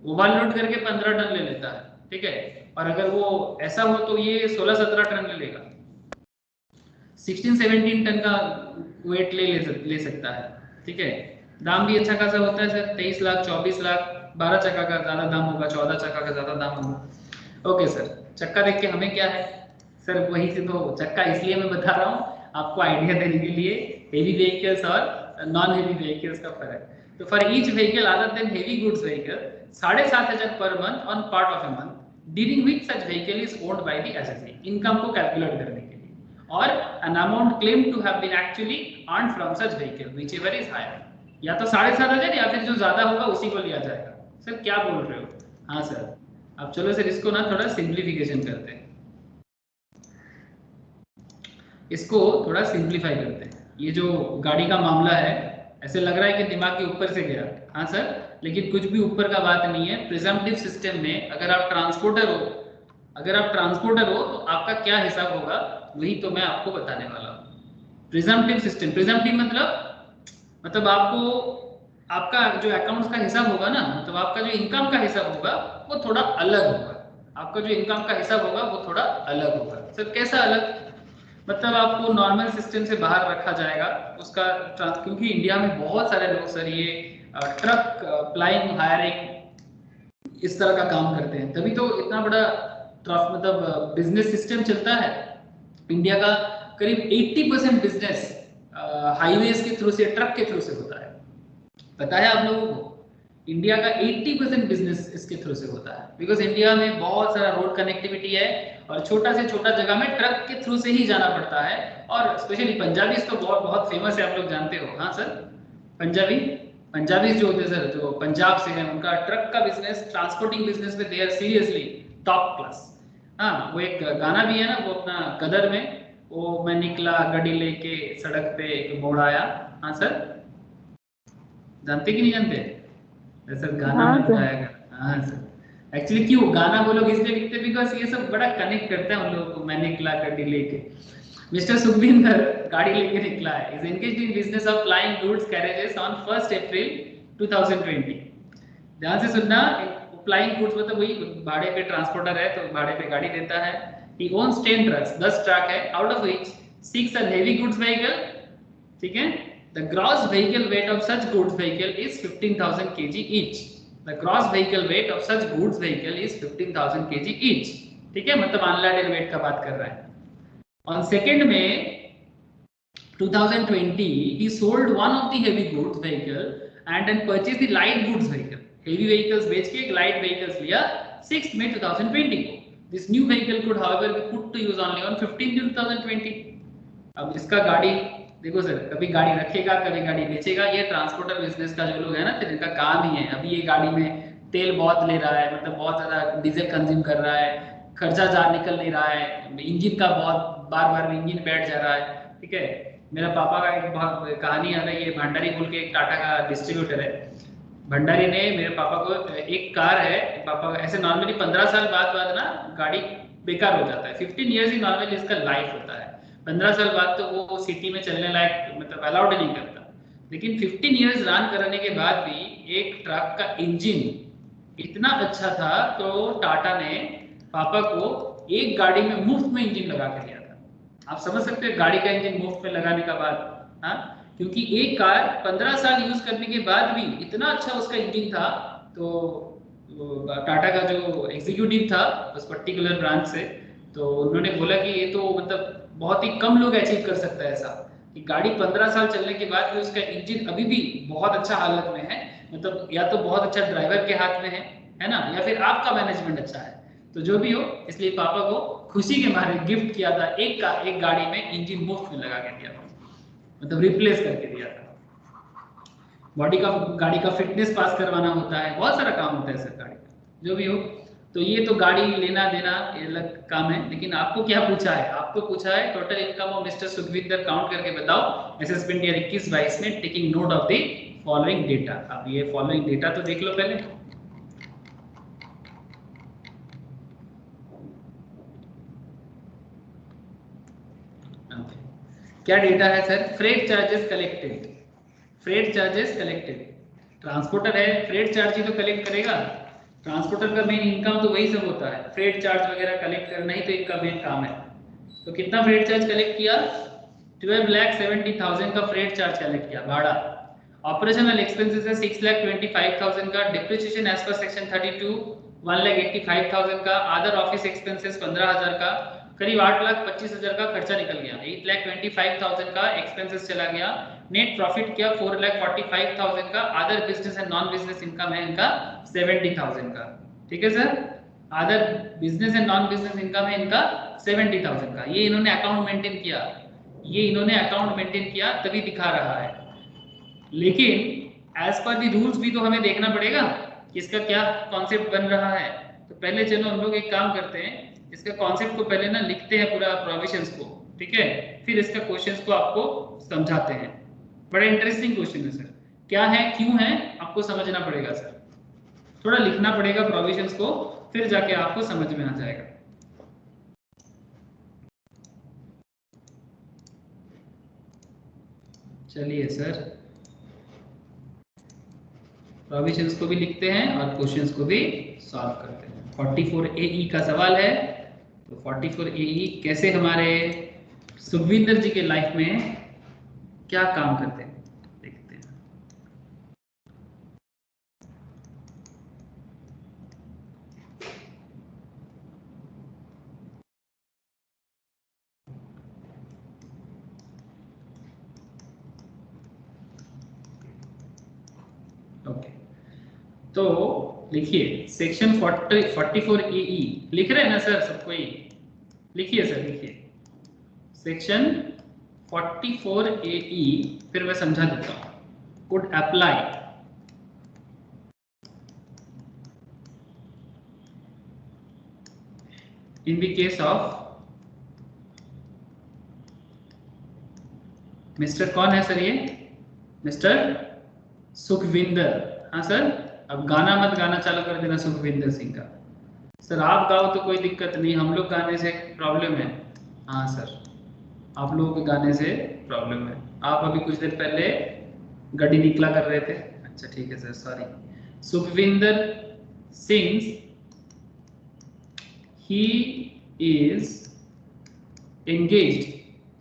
ओवरलोड करके 15 टन ले लेता है, ठीक है। और अगर वो ऐसा हो तो ये 16-17 टन ले लेगा, 16-17 टन का वेट ले सकता है, ठीक है। दाम भी अच्छा खासा होता है सर, 23 लाख 24 लाख, 12 चक्का का ज्यादा दाम होगा, 14 चक्का का ज्यादा दाम होगा। ओके सर, चक्का देख के हमें क्या है सर, वही से तो चक्का इसलिए मैं बता रहा हूँ आपको आइडिया देने के लिए हेवी व्हीकल्स और नॉन हेवी व्हीकल्स का फर्क। तो for each vehicle other than heavy goods vehicle 7,500 per month on part of a month during which such vehicle is owned by the SSC, income को calculate करने के लिए, और an amount claim to have been actually earned from such vehicle whichever is higher, या तो 7,500 या फिर जो ज्यादा होगा उसी को लिया जाएगा। सर क्या बोल रहे हो? हाँ सर, अब चलो सर इसको ना थोड़ा सिंप्लीफिकेशन करते हैं, इसको थोड़ा सिंप्लीफाई करते हैं। ये जो गाड़ी का मामला है ऐसे लग रहा है कि दिमाग के ऊपर से गया, हाँ सर, लेकिन कुछ भी ऊपर का बात नहीं है। प्रिजम्पटिव सिस्टम में अगर आप ट्रांसपोर्टर हो तो आपका क्या हिसाब होगा वही तो मैं आपको बताने वाला हूँ। प्रिजम्पटिव सिस्टम, प्रिजम्पटिव मतलब आपका जो अकाउंट्स का हिसाब होगा ना, मतलब आपका जो इनकम का हिसाब होगा वो थोड़ा अलग होगा, आपका जो इनकम का हिसाब होगा वो थोड़ा अलग होगा। सर कैसा अलग? मतलब आपको नॉर्मल सिस्टम से बाहर रखा जाएगा उसका, क्योंकि इंडिया में बहुत सारे लोग सर ये ट्रक प्लाइंग हायरिंग इस तरह का काम करते हैं, तभी तो इतना बड़ा मतलब बिजनेस सिस्टम चलता है। इंडिया का करीब 80% बिजनेस हाईवेज के थ्रू से, ट्रक के थ्रू से होता है। पता है आप लोगों को? इंडिया का 80% बिजनेस इसके थ्रू से होता है, बिकॉज इंडिया में बहुत सारा रोड कनेक्टिविटी है और छोटा से छोटा जगह में ट्रक के थ्रू से ही जाना पड़ता है। और स्पेशली पंजाबी तो बहुत फेमस है, आप लोग जानते हो। हाँ सर, पंजाबी जो होते हैं सर, जो पंजाब से है, उनका ट्रक का बिजनेस, ट्रांसपोर्टिंग बिजनेस में they are seriously top class. हाँ, वो एक गाना भी है ना, वो अपना गदर में, वो मैं निकला गड्डी लेके सड़क पे एक मोड़ आया। हाँ सर, जानते कि नहीं जानते? सर गाना हाँ में गाया गया। हाँ सर, एक्चुअली क्यों गाना वो लोग इसलिए लिखते बिकॉज ये सब बड़ा कनेक्ट करता है उन लोगों को। मैं निकला गड्डी लेके, मिस्टर सुखविंदर गाड़ी लेके निकला है, is engaged in business of flying goods carriages on 1 अप्रैल 2020। ध्यान से सुनना, फ्लाइंग गुड्स मतलब वही भाड़े पे ट्रांसपोर्टर है तो भाड़े पे गाड़ी देता है। ही ओन्स 10 ट्रक्स, 10 ट्रक है, out of which 6 are heavy goods vehicle, ठीक है। The gross vehicle weight of such goods vehicle is 15,000 kg each. The gross vehicle weight of such goods vehicle is 15,000 kg each. ठीक है, मतलब अनलैडेड wait का बात कर रहा है। On 2nd May 2020, he sold one of the heavy goods vehicle and then purchased the light goods vehicle. Heavy vehicles बेच के एक light vehicles लिया 6th May 2020 को। This new vehicle could however be put to use only on 15th June 2020. अब इसका गाड़ी देखो sir, कभी गाड़ी रखेगा कभी गाड़ी बेचेगा। ये ट्रांसपोर्टर बिजनेस का जो लोग है ना, फिर इनका काम ही है। अभी ये गाड़ी में तेल बहुत ले रहा है, मतलब बहुत ज्यादा डीजल कंज्यूम कर रहा है, खर्चा निकल नहीं रहा है, इंजन का बहुत बार इंजन बैठ जा रहा है, ठीक है। मेरा पापा का एक बहुत कहानी याद है, ये भंडारी बोल के एक टाटा का डिस्ट्रीब्यूटर है। भंडारी ने मेरे पापा को, एक कार है पापा, ऐसे नॉर्मली 15 साल बाद ना गाड़ी बेकार हो जाता है। 15 ईयर्स ही नॉर्मली इसका लाइफ होता है। 15 साल बाद तो वो सिटी में चलने लायक मतलब अलाउड नहीं करता, लेकिन 15 ईयर्स रन करने के बाद भी एक ट्रक का इंजन इतना अच्छा था तो टाटा ने पापा को एक गाड़ी में मुफ्त में इंजन लगा के दिया था। आप समझ सकते हो गाड़ी का इंजन मुफ्त में लगाने का बाद, हाँ, क्योंकि एक कार 15 साल यूज करने के बाद भी इतना अच्छा उसका इंजन था। तो टाटा का जो एग्जीक्यूटिव था उस पर्टिकुलर ब्रांच से, तो उन्होंने बोला कि ये तो मतलब बहुत ही कम लोग अचीव कर सकता है ऐसा। कि गाड़ी 15 साल चलने के बाद भी उसका इंजन अभी भी बहुत अच्छा हालत में है, मतलब या तो बहुत अच्छा ड्राइवर के हाथ में है ना, या फिर आपका मैनेजमेंट अच्छा है, तो जो भी हो, इसलिए पापा को खुशी के मारे गिफ्ट किया था, एक गाड़ी में इंजन मुफ्त में लगा के दिया था, मतलब रिप्लेस करके दिया था। गाड़ी का फिटनेस पास करवाना होता है, बहुत सारा काम होता है सर गाड़ी का, जो भी हो। तो ये तो गाड़ी लेना देना ये अलग काम है, लेकिन आपको क्या पूछा है, आपको पूछा है total income of mister Sukhwinder count करके बताओ असेसमेंट ईयर 21-22 में, taking note of the following data. अब ये फॉलोइंग डेटा तो देख लो पहले। क्या डेटा है sir? Freight charges collected, freight charges collected, transporter है, फ्रेट चार्ज ही तो कलेक्ट करेगा, ट्रांसपोर्टर का मेन इनकम तो वही सब होता है, फ्रेट चार्ज वगैरह कलेक्ट करना ही तो इनका मेन काम है। तो कितना फ्रेट चार्ज कलेक्ट किया? 12,70,000 का फ्रेट चार्ज कलेक्ट किया, भाड़ा। ऑपरेशनल एक्सपेंसेस है 6,25,000 का, डिप्रिसिएशन एज पर सेक्शन 32 1,85,000 का, अदर ऑफिस एक्सपेंसेस 15,000 का, करीब 8,25,000 का खर्चा निकल गया, 8,25,000 का एक्सपेंसेस चला गया। नेट प्रॉफिट किया 4,45,000 का, other business and non business income है इनका 70,000 का, ठीक है sir. Other business and non business income है इनका 70,000 का। ये इन्होंने अकाउंट मेंटेन किया, ये इन्होंने अकाउंट मेंटेन किया तभी दिखा रहा है, लेकिन एज पर दी रूल्स भी तो हमें देखना पड़ेगा कि इसका क्या कॉन्सेप्ट बन रहा है। तो पहले चलो हम लोग एक काम करते हैं, इसका कॉन्सेप्ट को पहले ना लिखते हैं पूरा प्रोविजंस को, ठीक है, फिर इसका क्वेश्चंस को आपको समझाते हैं। बड़ा इंटरेस्टिंग क्वेश्चन है सर, क्या है क्यों है आपको समझना पड़ेगा सर, थोड़ा लिखना पड़ेगा प्रोविजंस को, फिर जाके आपको समझ में आ जाएगा। चलिए सर, प्रोविजंस को भी लिखते हैं और क्वेश्चंस को भी सॉल्व करते हैं। 44 AE का सवाल है, तो 44 AE कैसे हमारे सुखविंदर जी के लाइफ में क्या काम करते हैं देखते हैं। ओके, तो लिखिए सेक्शन 44 AE लिख रहे हैं ना सर सबको? ही लिखिए सर, लिखिए सेक्शन 44 AE, फिर मैं समझा देता हूं। Would apply in the case of mister, कौन है सर ये? मिस्टर सुखविंदर। हाँ सर, अब गाना मत गाना चालू कर देना सुखविंदर सिंह का। सर आप गाओ तो कोई दिक्कत नहीं, हम लोग गाने से प्रॉब्लम है। हाँ सर, आप लोगों के गाने से प्रॉब्लम है। आप अभी कुछ देर पहले गड्डी निकला कर रहे थे। अच्छा ठीक है sir, sorry. Sukhwinder Singh, he is engaged,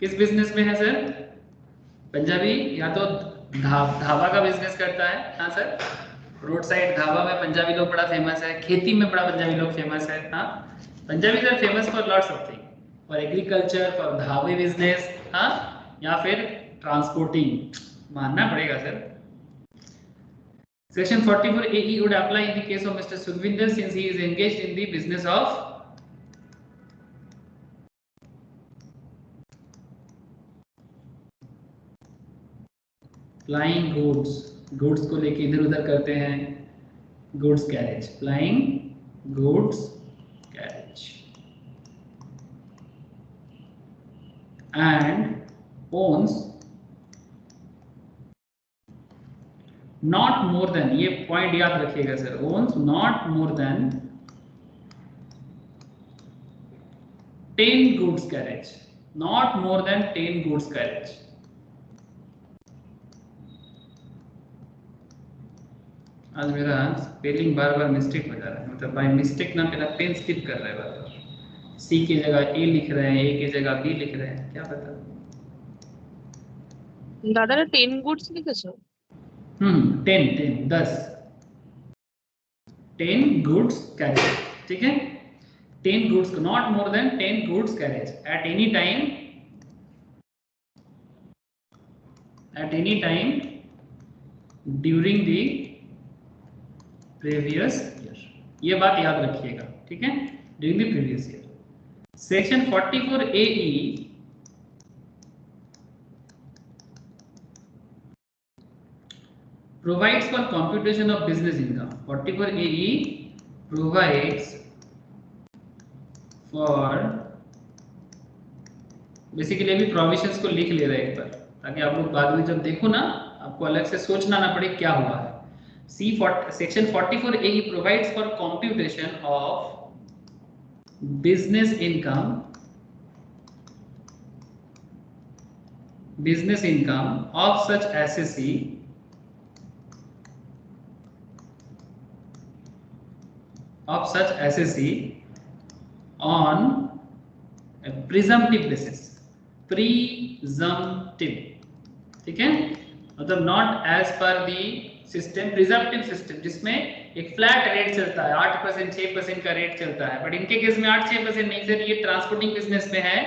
किस बिजनेस में है सर? पंजाबी, या तो ढाबा का बिजनेस करता है। हाँ सर, रोड साइड ढाबा में पंजाबी लोग बड़ा फेमस है, खेती में बड़ा पंजाबी लोग फेमस है। हाँ, Punjabi sir famous for lots of thing, for agriculture, for ढाबे बिजनेस, हाँ, या फिर ट्रांसपोर्टिंग, मानना पड़ेगा sir. Section 44 AE would apply in the case of Mr. Sukhvinder since he is engaged in the business of flying goods, goods को लेके इधर उधर करते हैं, goods carriage, flying goods carriage, and owns not more than, ये point याद रखिएगा sir, owns not more than 10 goods carriage, not more than 10 goods carriage। आज मेरा स्पेलिंग बार बार मिस्टेक हो जा रहा है, मतलब बाय मिस्टेक ना मेरा पेन स्किप कर रहा है बार बार, सी की जगह ए लिख रहे हैं, ए की जगह बी लिख रहे हैं, क्या पता। दादा 10 गुड्स लिखेছো? 10 गुड्स कैरेज, ठीक है, 10 goods, not more than 10 goods carriage at any time at any time during the previous year. ये बात याद रखिएगा, ठीक है, during the previous year. Section 44AE provides for computation of business income. 44AE provides for, basically अभी provisions को लिख ले रहे हैं एक बार, ताकि आप लोग बाद में जब देखो ना आपको अलग से सोचना ना पड़े क्या हुआ है. Section 44AE provides for computation of business income of such assessee on a presumptive basis. Presumptive, ठीक है, मतलब not as per the system, presumptive system जिसमें एक फ्लैट रेट चलता है, 8% 6% का रेट चलता है. बट इनके केस में 8-6% नहीं सर, ये ट्रांसपोर्टिंग बिजनेस में है,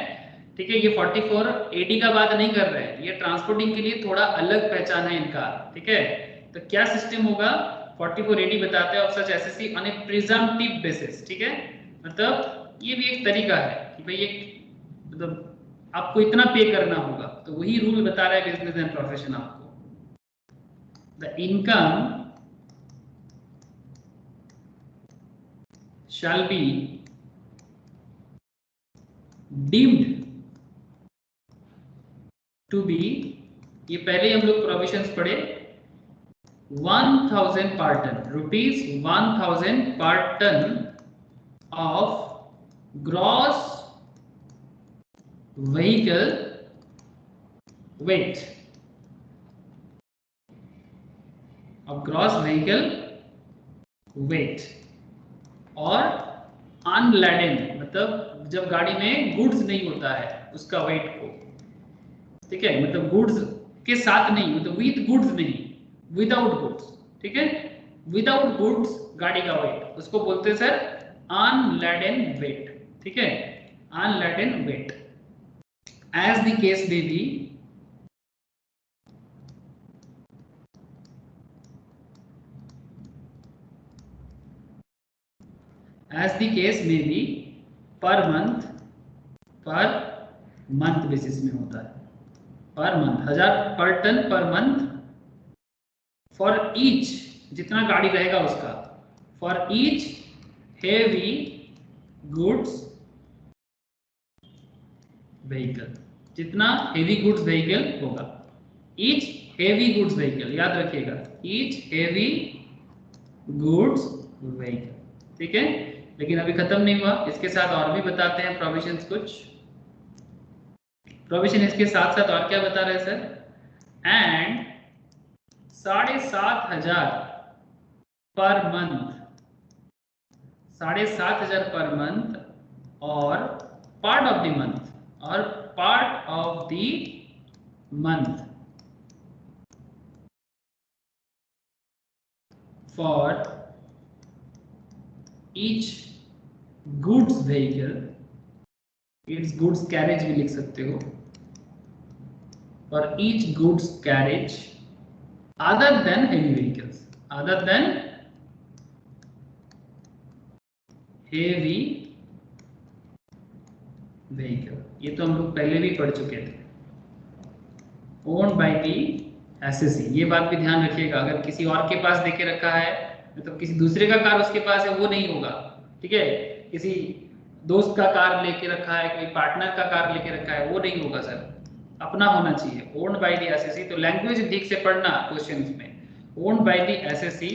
ठीक है. ये 44AD का बात नहीं कर रहे हैं, ये ट्रांसपोर्टिंग के लिए थोड़ा अलग पहचान है इनका, ठीक है. तो क्या सिस्टम होगा, 44AD बताते हैं of such एसेसी on A presumptive basis, ठीक है. मतलब ये भी एक तरीका है कि भाई एक मतलब आपको इतना पे करना होगा, तो वही रूल बता रहा है बिजनेस एंड प्रोफेशन आपको. The income shall be deemed to be, ये पहले हम लोग प्रोविजंस पढ़े, 1000 per ton, rupees 1000 per ton of gross vehicle weight, of gross vehicle weight, और अनलैडन मतलब जब गाड़ी में गुड्स नहीं होता है उसका वेट को, ठीक है, मतलब गुड्स के साथ नहीं, मतलब विद गुड्स नहीं, विदाउट गुड्स, ठीक है, विदाउट गुड्स गाड़ी का वेट, उसको बोलते हैं सर अनलैडन वेट, ठीक है, unladen weight. As the case may be, as the case may be, per month basis में होता है, per month 1000 per ton per month, for each जितना गाड़ी रहेगा उसका, for each heavy goods vehicle, जितना हेवी गुड्स व्हीकल होगा, each heavy goods vehicle, याद रखिएगा, ईच हेवी गुड्स व्हीकल, ठीक है. लेकिन अभी खत्म नहीं हुआ, इसके साथ और भी बताते हैं प्रोविजंस. कुछ प्रोविजन इसके साथ साथ और क्या बता रहे हैं sir, and 7500 per month, 7500 per month, और पार्ट ऑफ द मंथ, और part of the month for each goods vehicle, it's goods carriage भी लिख सकते हो, और each goods carriage other than heavy vehicles, other than heavy vehicle. ये तो हम लोग पहले भी पढ़ चुके थे. ओन्ड बाय दी एसएससी, ये बात भी ध्यान रखिएगा, अगर किसी और के पास देके रखा है, मतलब किसी दूसरे का कार उसके पास है, वो नहीं होगा, ठीक है. किसी दोस्त का कार लेके रखा है, कोई पार्टनर का कार लेके रखा है, वो नहीं होगा सर, अपना होना चाहिए. ओन्ड बाय द एसएससी, तो लैंग्वेज ठीक से पढ़ना क्वेश्चंस में. Owned by the assessee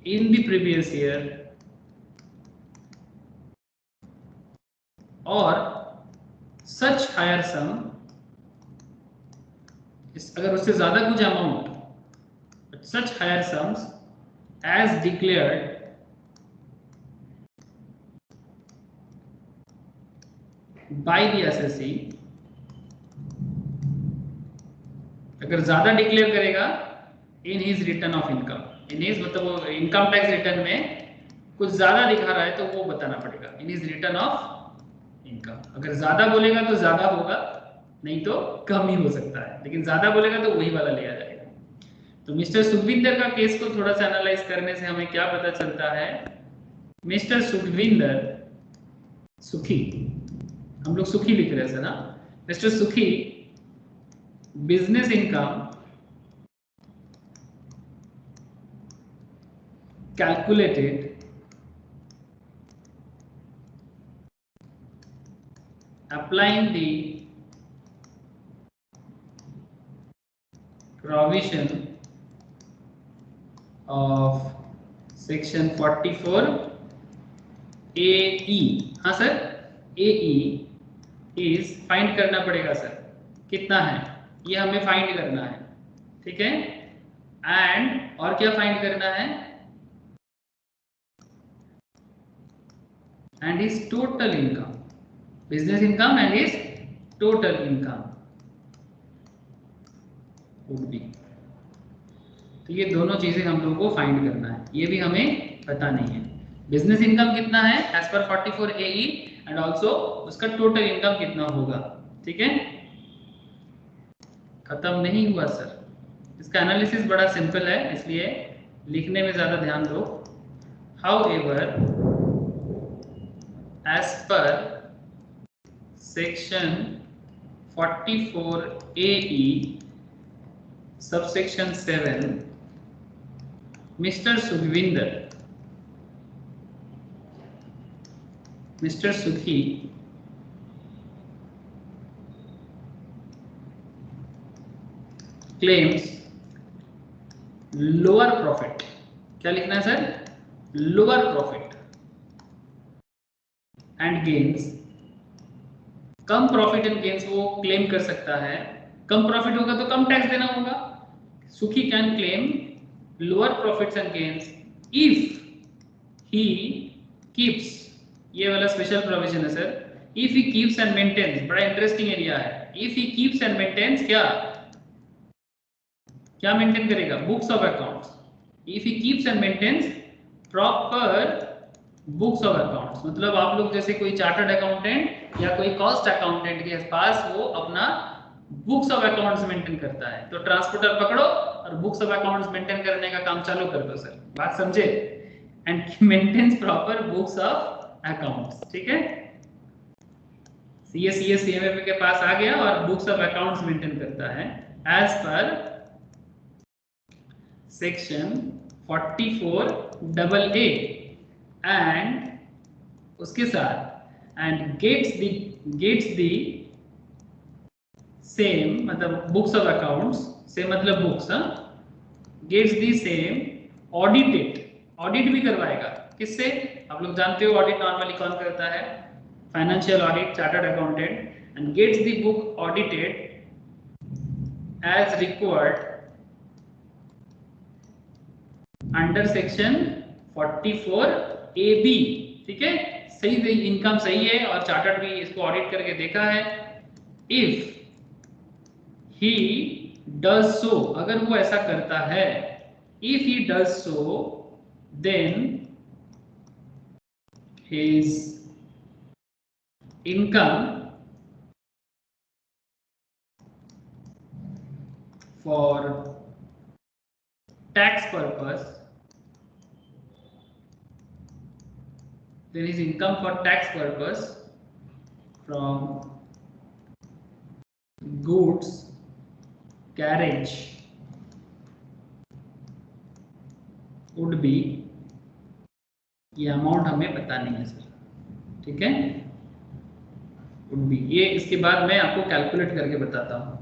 in the previous year, और सच हायर सम, अगर उससे ज्यादा कुछ amount, such higher sums as declared by the assessee, अगर ज्यादा डिक्लेयर करेगा in his return of income, in his मतलब वो इनकम टैक्स रिटर्न में कुछ ज्यादा दिखा रहा है तो वो बताना पड़ेगा, in his return of income. अगर ज्यादा बोलेगा तो ज्यादा होगा, नहीं तो कम ही हो सकता है, लेकिन ज्यादा बोलेगा तो वही वाला लिया जाएगा। तो मिस्टर सुखविंदर का केस को थोड़ा सा एनालाइज करने से हमें क्या पता चलता है, मिस्टर सुखविंदर, सुखी, हम लोग सुखी लिख रहे हैं ना, मिस्टर सुखी business income calculated applying the provision of section 44 AE, हाँ सर, AE is फाइंड करना पड़ेगा सर, कितना है ये हमें फाइंड करना है, ठीक है। एंड और क्या फाइंड करना है, and his total income, business income and his total income would be। तो ये दोनों चीजें हम लोगों को फाइंड करना है, ये भी हमें पता नहीं है। बिजनेस इनकम कितना है as per 44 AE and also उसका टोटल इनकम कितना होगा, ठीक है। खत्म नहीं हुआ सर, इसका एनालिसिस बड़ा सिंपल है, इसलिए लिखने में ज्यादा ध्यान दो। However as per section 44 AE subsection 7, Mr. Sukhvinder, Mr. Sukhi claims lower profit, क्या लिखना है sir, lower profit and gains, come profit and gains वो क्लेम कर सकता है। कम प्रॉफिट होगा तो कम टैक्स देना होगा। Sukhi can claim lower profits and gains if he keeps, ये वाला स्पेशल प्रोविजन है sir, if he keeps and maintains, बड़ा इंटरेस्टिंग एरिया है। If he keeps and maintains, क्या क्या मेंटेन करेगा, books of accounts. If he keeps and maintains proper books of accounts, मतलब आप लोग जैसे कोई चार्टर्ड अकाउंटेंट या कोई कॉस्ट अकाउंटेंट के पास वो अपना बुक्स ऑफ अकाउंट्स मेंटेन करता है, तो ट्रांसपोर्टर पकड़ो और बुक्स ऑफ अकाउंट्स मेंटेन करने का काम चालू कर दो सर, बात समझे। And maintains proper books of accounts, ठीक है। सीएस सीएमएफ के पास आ गया और बुक्स ऑफ अकाउंट्स मेंटेन करता है as per section 44 AA and उसके साथ एंड गेट्स द सेम, मतलब बुक्स ऑफ अकाउंट्स से मतलब books, gets the same audited, audit भी करवाएगा, किससे, आप लोग जानते हो ऑडिट नॉर्मली कौन करता है, financial audit, chartered accountant, and gets the book audited as required under section 44 AB, ठीक है। सही इनकम सही है और चार्टर्ड भी इसको ऑडिट करके देखा है। इफ ही डज सो, अगर वो ऐसा करता है, if he does so then his income for tax purpose, then his income for tax purpose from goods carriage would be, ये अमाउंट हमें पता नहीं है सर, ठीक है, would be, ये इसके बाद मैं आपको कैलकुलेट करके बताता हूँ।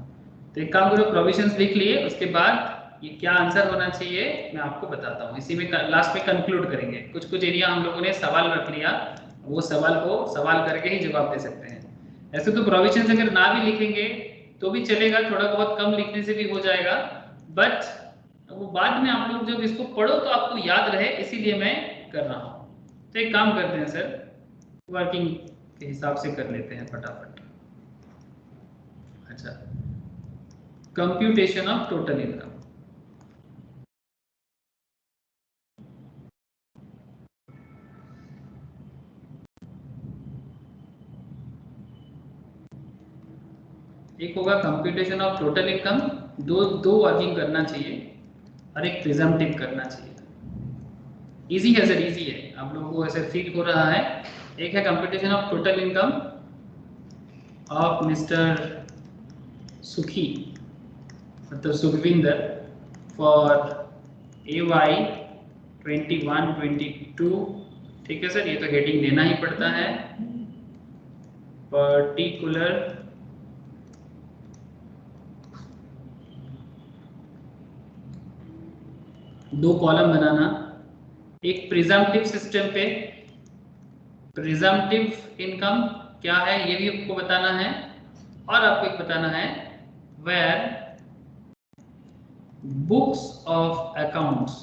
तो एक काम करो, प्रोविजंस लिख लिए, उसके बाद ये क्या आंसर होना चाहिए मैं आपको बताता हूँ, इसी में लास्ट में कंक्लूड करेंगे। कुछ कुछ एरिया हम लोगों ने सवाल रख लिया, वो सवाल को सवाल करके ही जवाब दे सकते हैं। ऐसे तो प्रोविजंस अगर ना भी लिखेंगे तो भी चलेगा, थोड़ा बहुत कम लिखने से भी हो जाएगा, बट वो बाद में आप लोग जब इसको पढ़ो तो आपको याद रहे, इसीलिए मैं कर रहा हूँ। तो एक काम करते हैं सर, वर्किंग के हिसाब से कर लेते हैं फटाफट। अच्छा, कंप्यूटेशन ऑफ टोटल इनकम, एक होगा कंप्यूटेशन ऑफ टोटल इनकम, दो वर्किंग करना चाहिए, और एक प्रिजम्पटिव करना चाहिए। इजी है सर, इजी है, आप लोगों को ऐसे फील हो रहा है। एक है computation of total income of mister सुखी, मतलब सुखविंदर, फॉर AY 21-22। ठीक है सर, ये तो हेडिंग देना ही पड़ता है। पर्टिकुलर दो कॉलम बनाना, एक प्रिजम्पटिव सिस्टम पे प्रिजम्पटिव इनकम क्या है ये भी आपको बताना है, और आपको एक बताना है वेयर बुक्स ऑफ अकाउंट्स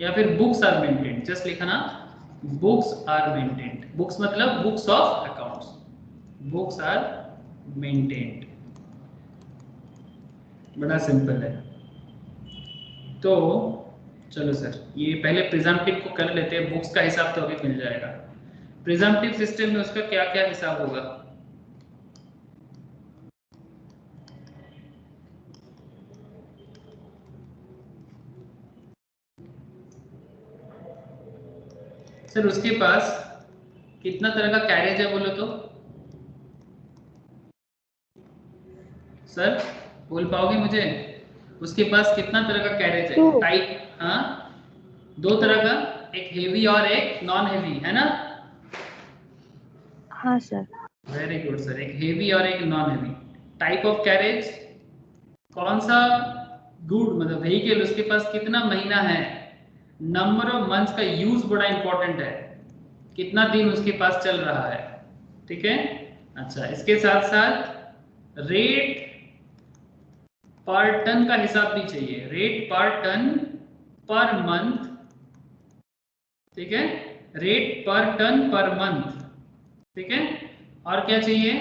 या फिर बुक्स आर मेंटेन्ड, जस्ट लिखना बुक्स आर मेंटेन्ड। बुक्स मतलब books of accounts, books are maintained, बड़ा सिंपल है। तो चलो सर, ये पहले प्रिजम्पटिव को कर लेते हैं, बुक्स का हिसाब तो अभी मिल जाएगा। प्रिजम्पटिव सिस्टम में उसका क्या क्या हिसाब होगा? सर उसके पास कितना तरह का कैरेज है बोलो तो? सर बोल पाओगे मुझे? उसके पास कितना तरह का कैरेज है? Two. टाइप, हाँ, दो तरह का, एक हेवी और एक नॉन हेवी, है ना? हाँ सर। वेरी गुड सर, एक हेवी और एक non heavy. Type of carriage, कौन सा गुड मतलब व्हीकल, उसके पास कितना महीना है, नंबर ऑफ मंथ्स का यूज बड़ा इंपॉर्टेंट है, कितना दिन उसके पास चल रहा है। ठीक है, अच्छा, इसके साथ साथ रेट पर टन का हिसाब भी चाहिए, rate per ton per month. ठीक है, rate per ton per month. ठीक है, और क्या चाहिए?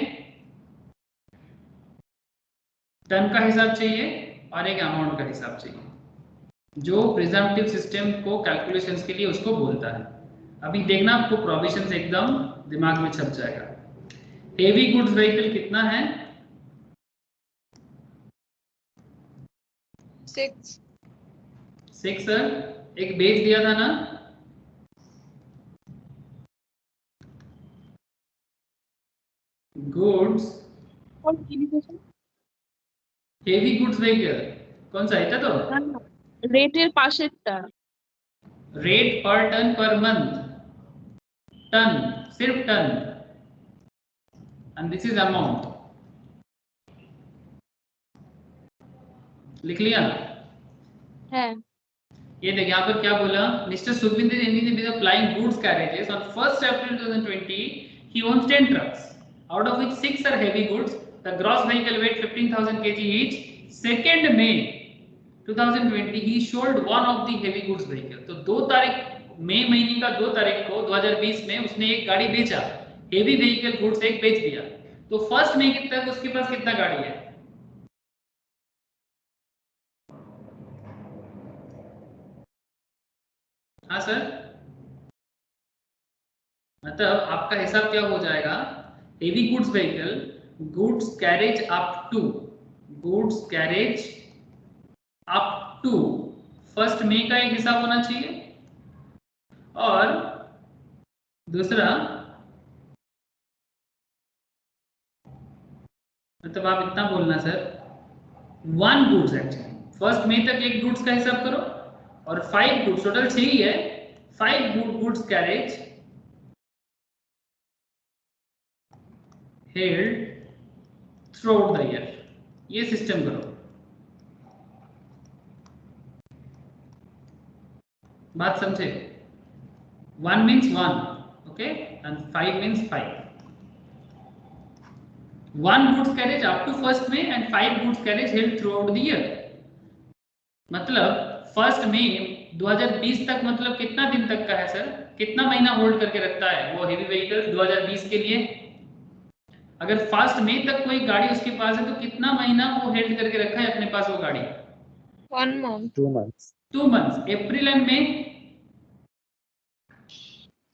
टन का हिसाब चाहिए और एक अमाउंट का हिसाब चाहिए, जो प्रिजम्पटिव सिस्टम को कैलकुलेशंस के लिए उसको बोलता है। अभी देखना आपको प्रोविजंस एकदम दिमाग में छप जाएगा। हेवी गुड्स व्हीकल कितना है? 6 सर, एक बेच दिया था ना? गुड्स, हेवी गुड्स व्हीकल कौन सा এটা তো? রেটের পাশেরটা। Rate per ton per month, ton, सिर्फ ton, and this is amount. लिख लिया? হ্যাঁ। ये देखिए यहाँ पर क्या बोला, mister Sukhwinder is applying goods carriages on 1st April 2020 he owns 10 trucks out of which 6 are heavy goods, the gross vehicle weight 15,000 kg each. 2nd May 2020 he sold one of the heavy goods vehicle। तो 2 तारीख मई महीने का 2 तारीख को 2020 में उसने एक गाड़ी बेचा, हेवी व्हीकल गुड्स एक बेच दिया। तो 1st मई तक उसके पास कितना गाड़ी है? हाँ सर, मतलब आपका हिसाब क्या हो जाएगा? Heavy goods vehicle, goods carriage up to, goods carriage up to 1st May का एक हिसाब होना चाहिए, और दूसरा मतलब आप इतना बोलना सर, 1 गुड्स एक्चुअली 1st मई तक एक गुड्स का हिसाब करो, और 5 गुड्स, टोटल 6 ही है, 5 goods carriage held throughout the year, ये सिस्टम करो। बात समझे? 1 means 1, okay, and 5 means 5। 1 goods carriage up to 1st May and 5 goods carriage held throughout the year। मतलब 1st May 2020 तक, मतलब कितना दिन तक का है सर? कितना महीना होल्ड करके रखता है वो हेवी व्हीकल 2020 के लिए? अगर 1st मई तक कोई गाड़ी उसके पास है तो कितना महीना वो हेल्ड करके रखा है अपने पास वो गाड़ी? 1 month. 2 months. 2 months। April and मई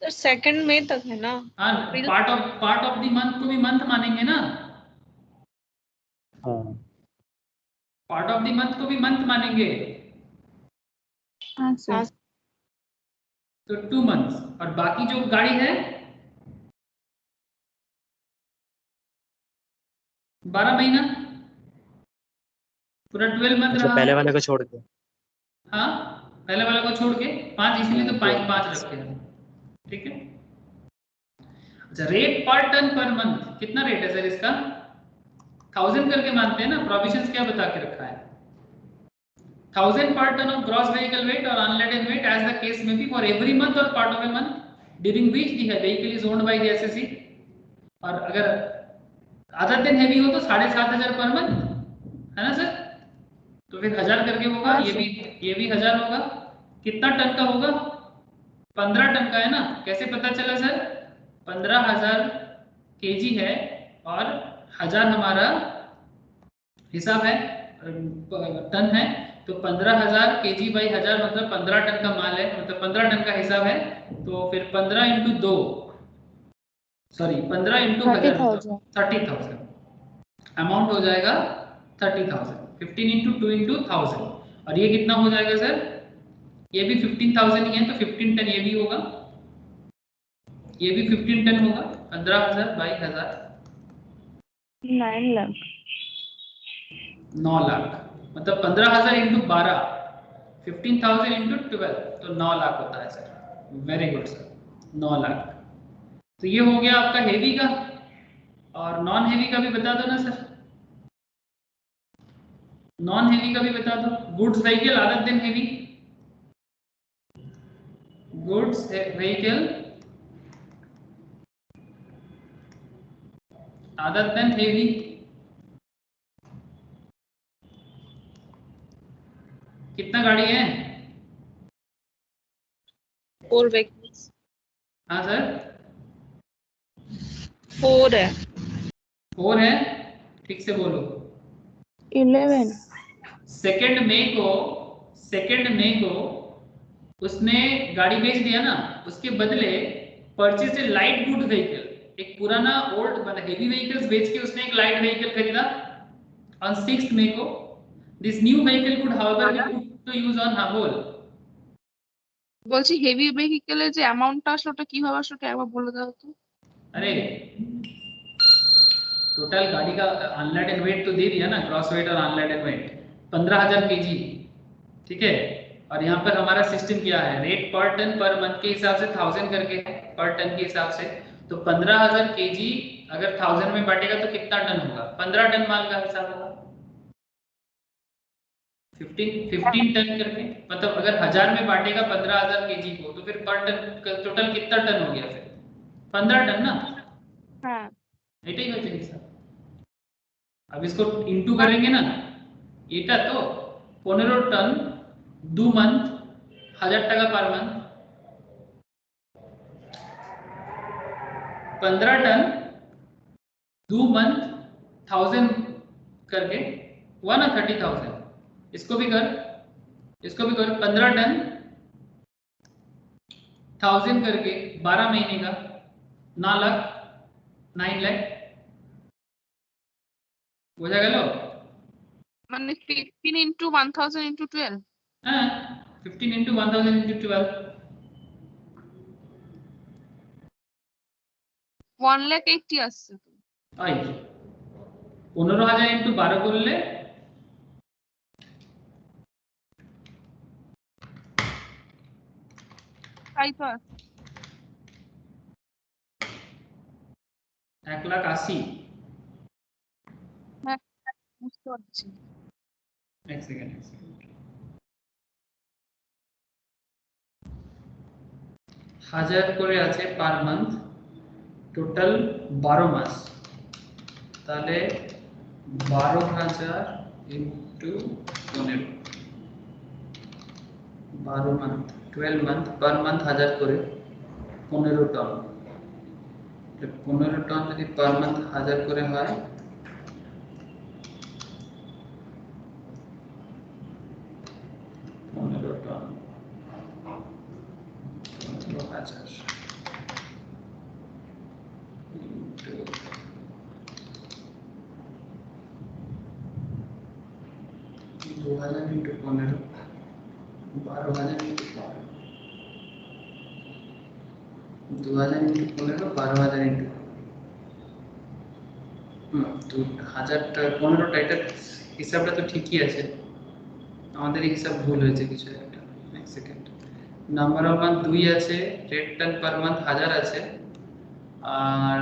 तो सेकंड मई तक है ना? हाँ, पार्ट ऑफ द मंथ को भी मंथ मानेंगे ना, हाँ पार्ट ऑफ द मंथ को भी मंथ मानेंगे। हाँ सर। तो 2 मंथ्स, और बाकी जो गाड़ी है 12 महीना, पूरा 12 मंथ मतलब रहा। पहले वाले को छोड़ के। हाँ, पहले वाला को छोड़ के 5, इसीलिए तो 5 12 रखे हैं, ठीक है। अच्छा, rate per ton per month कितना रेट है सर इसका? 1000 करके मानते हैं ना, प्रोविजंस क्या बता के रखा है? 1000 per ton of gross vehicle weight or unladen weight as the case may be for every month or part of a month during which the vehicle is owned by the SSE। और अगर other than heavy हो तो 7500 per month, है ना sir? तो फिर 1000 करके होगा, हाँ, ये भी 1000 होगा। कितना टन का होगा? 15 टन का, है ना? कैसे पता चला सर? 15000 केजी है और 1000 हमारा हिसाब है, टन है, तो 15000 केजी बाई 1000 मतलब 15 टन का माल है, मतलब 15 टन का हिसाब है। तो फिर 15 इंटू 2, सॉरी 15 इंटू 1000 मतलब 30,000 अमाउंट हो जाएगा, 30,000। 15 इंटू 2 इंटू 1000, और ये कितना हो जाएगा सर? ये भी 15,000 ही है, तो 15 टन ये भी होगा, ये भी 15 टन होगा। 15,000 बाई 1000 9 लाख। 9 लाख, मतलब 15,000 इंटू 12, 15,000 इंटू 12, तो 9 लाख होता है sir. Very good sir, 9 lakh. तो ये हो गया आपका हेवी का, और नॉन हेवी का भी बता दो ना सर, नॉन हेवी का भी बता दो। Goods vehicle other than heavy, goods vehicle other than heavy. कितना गाड़ी है? 4 vehicles। हाँ सर, 4 है। 4 है, ठीक से बोलो। 11। सेकेंड मई को उसने गाड़ी बेच दिया ना, उसके बदले purchase a light good vehicle, एक पुराना ओल्ड मतलब हेवी व्हीकल्स बेच के उसने एक लाइट व्हीकल खरीदा ऑन 6th मई को। This new vehicle could however be put to use on whole. বলছি হেভি ভেহিকেলের যে অ্যামাউন্টটা আসলে ওটা কিভাবে আসলে ওটা একবার বলে দাও তো। अरे टोटल गाड़ी का अनलेडेड वेट तो दे दिया ना, क्रॉस वेट और अनलेडेड वेट 15,000 केजी, ठीक है। और यहाँ पर हमारा सिस्टम क्या है, rate per ton per month के हिसाब से 1000 करके है, पर टन के हिसाब से। तो 15,000 केजी अगर 1000 में बांटेगा तो कितना टन होगा? 15 टन माल का हिसाब होगा, 15 टन करके, मतलब अगर 1000 में बांटेगा 15,000 केजी को, तो फिर पर टन टोटल कितना टन हो गया? फिर 15 टन ना, হ্যাঁ। এটাই হচ্ছে হিসাব। अब इसको इंटू करेंगे ना, এটা তো 15 टन 2 मंथ 1000 টাকা पर मंथ, 15 टन 2 मंथ 1000 करके हुआ ना 30,000। इसको भी कर, इसको भी कर, 15 टन 1000 करके 12 महीने का 9 लाख, 9 लाख বোঝা গেল? মানে 15 into 1000 into 12। হ্যাঁ, 15 into 1000 into 12, 1,80,000 আসছে তো। তাই 15,000 into 12 করলে তাই তো আছে। 1,80,000। হ্যাঁ, বুঝতে পারছি। এক সেকেন্ড, হাজার করে আছে পার মান্থ, টোটাল 12 মাস, তাহলে 12,000 into 15, 12 month 12 month per month 1000 করে 15 টন। 15 টন যদি পার মান্থ 1000 করে হয়, ton 15,000 2000 into 15 12,000 into 2000 into 15 12,000 into 2015 টাইটার হিসাবটা তো ঠিকই আছে, আমাদের হিসাব ভুল হয়েছে কিছু একটা। এক সেকেন্ড, নাম্বার অফ মান্থ 2 আছে, রেট টন পার মান্থ 1000 আছে, আর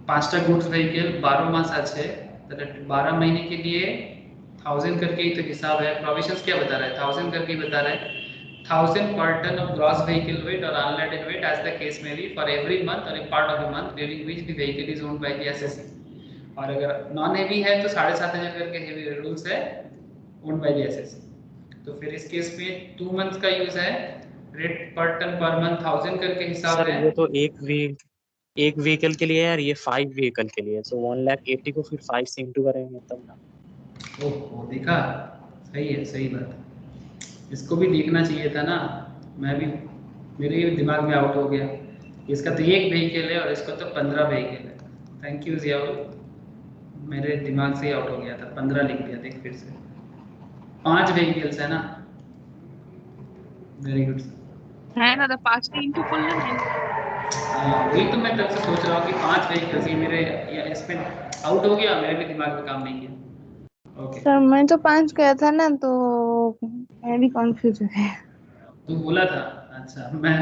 5টা गुड्स व्हीकल 12 मास আছে, তাহলে 12 महीने के लिए 1000 करके ही तो हिसाब है। प्रोविजंस क्या बता रहा है, 1000 करके ही बता रहा है। 1000 per ton of gross vehicle weight or unloaded weight as the case may be for every month or a part of a month during which the vehicle is owned by the assessee। और अगर non heavy है तो 7,500 करके heavy rules है owned by the SSC. तो फिर इस case में 2 मंथ्स का यूज है, rate per ton per month 1000 करके हिसाब सर है। ये तो एक व्हीकल के लिए है और ये 5 व्हीकल के लिए, सो 1,80,000 को फिर 5 से इंटू करेंगे तब ना। ओहो, देखा, सही है, सही बात है, इसको भी देखना चाहिए था ना, मैं भी, मेरे दिमाग में आउट हो गया। इसका तो एक व्हीकल है और इसको तो 15 व्हीकल है। थैंक यू जियाउल, मेरे दिमाग से आउट हो गया था, 15 लिख दिया, देख फिर से 5 व्हीकल्स है ना। Very good sir. হ্যাঁ দাদা 5টা ইনটু করলে 9। वही तो मैं तब से सोच रहा हूँ कि 5 व्हीकल्स, ये मेरे इसमें आउट हो गया, मेरे भी दिमाग में काम नहीं किया। ओके सर मैं तो 5 गया था ना, तो मैं भी कंफ्यूज हो गया। तू बोला था, अच्छा मैं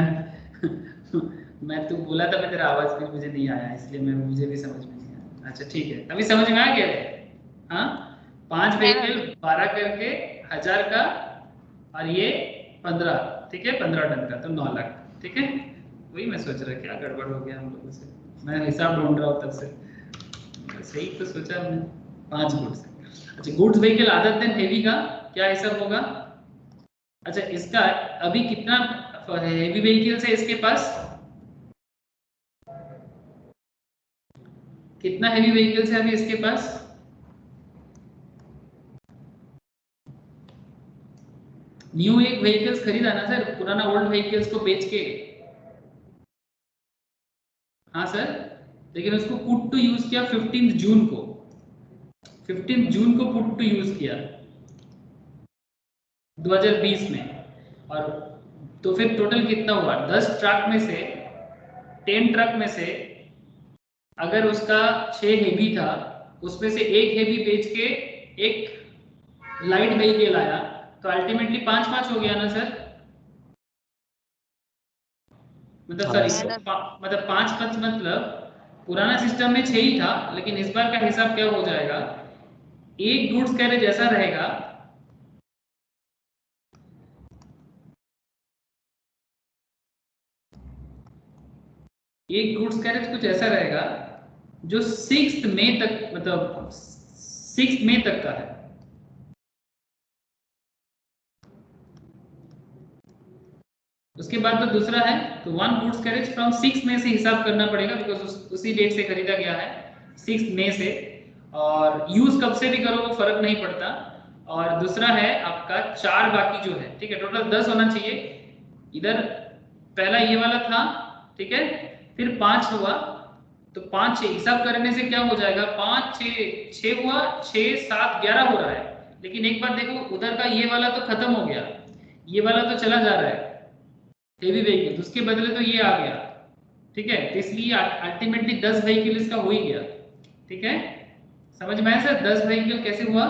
तू बोला था, मैं तेरा आवाज भी मुझे नहीं आया, इसलिए मुझे भी समझ में नहीं आया। अच्छा ठीक है, अभी समझ में आ गया। हाँ, 5 व्हीकल 12 करके 1000 का, और ये 15, ठीक है, 15 टन का, तो 9 लाख, ठीक है। वही मैं सोच रहा क्या गड़बड़ हो गया हम लोगों से, मैं हिसाब ढूंढ रहा हूँ तब से, सही तो सोचा हमने। 5 गुड्स, अच्छा goods vehicle other than heavy का क्या हिसाब होगा। अच्छा इसका अभी कितना हेवी व्हीकल्स है इसके पास, कितना हेवी व्हीकल्स है अभी इसके पास। न्यू एक व्हीकल्स खरीदा ना सर, पुराना ओल्ड व्हीकल्स को बेच के। हाँ सर, लेकिन उसको पुट टू यूज किया 15 जून को, 15 जून को पुट टू यूज किया 2020 में। और तो फिर टोटल कितना हुआ, 10 ट्रक में से 10 ट्रक में से अगर उसका 6 हेवी था, उसमें से एक हेवी बेच के एक लाइट व्हीकल आया, तो अल्टीमेटली 5-5 हो गया ना सर। मतलब सॉरी, मतलब 5-5 मतलब पुराना सिस्टम में 6 ही था, लेकिन इस बार का हिसाब क्या हो जाएगा, एक गुड्स कैरेज ऐसा रहेगा, एक गुड्स कैरेज कुछ ऐसा रहेगा जो 6 मई तक, मतलब 6 मई तक का है। उसके बाद तो दूसरा है, तो 1 गुड्स कैरेज फ्रॉम 6 मई से हिसाब करना पड़ेगा, बिकॉज उसी डेट से खरीदा गया है, 6 मई से। और यूज कब से भी करो वो फर्क नहीं पड़ता। और दूसरा है आपका 4 बाकी जो है, ठीक है, टोटल 10 होना चाहिए। इधर पहला ये वाला था, ठीक है, फिर 5 हुआ, तो 5-6 हिसाब करने से क्या हो जाएगा, 5-6 हुआ, 6-7-11 हो रहा है। लेकिन एक बात देखो, उधर का ये वाला तो खत्म हो गया, ये वाला तो चला जा रहा है हेवी व्हीकल, उसके बदले तो ये आ गया, ठीक है। तो इसलिए अल्टीमेटली 10 व्हीकल इसका हो ही गया, ठीक है। समझ में आया सर 10 व्हीकल कैसे हुआ।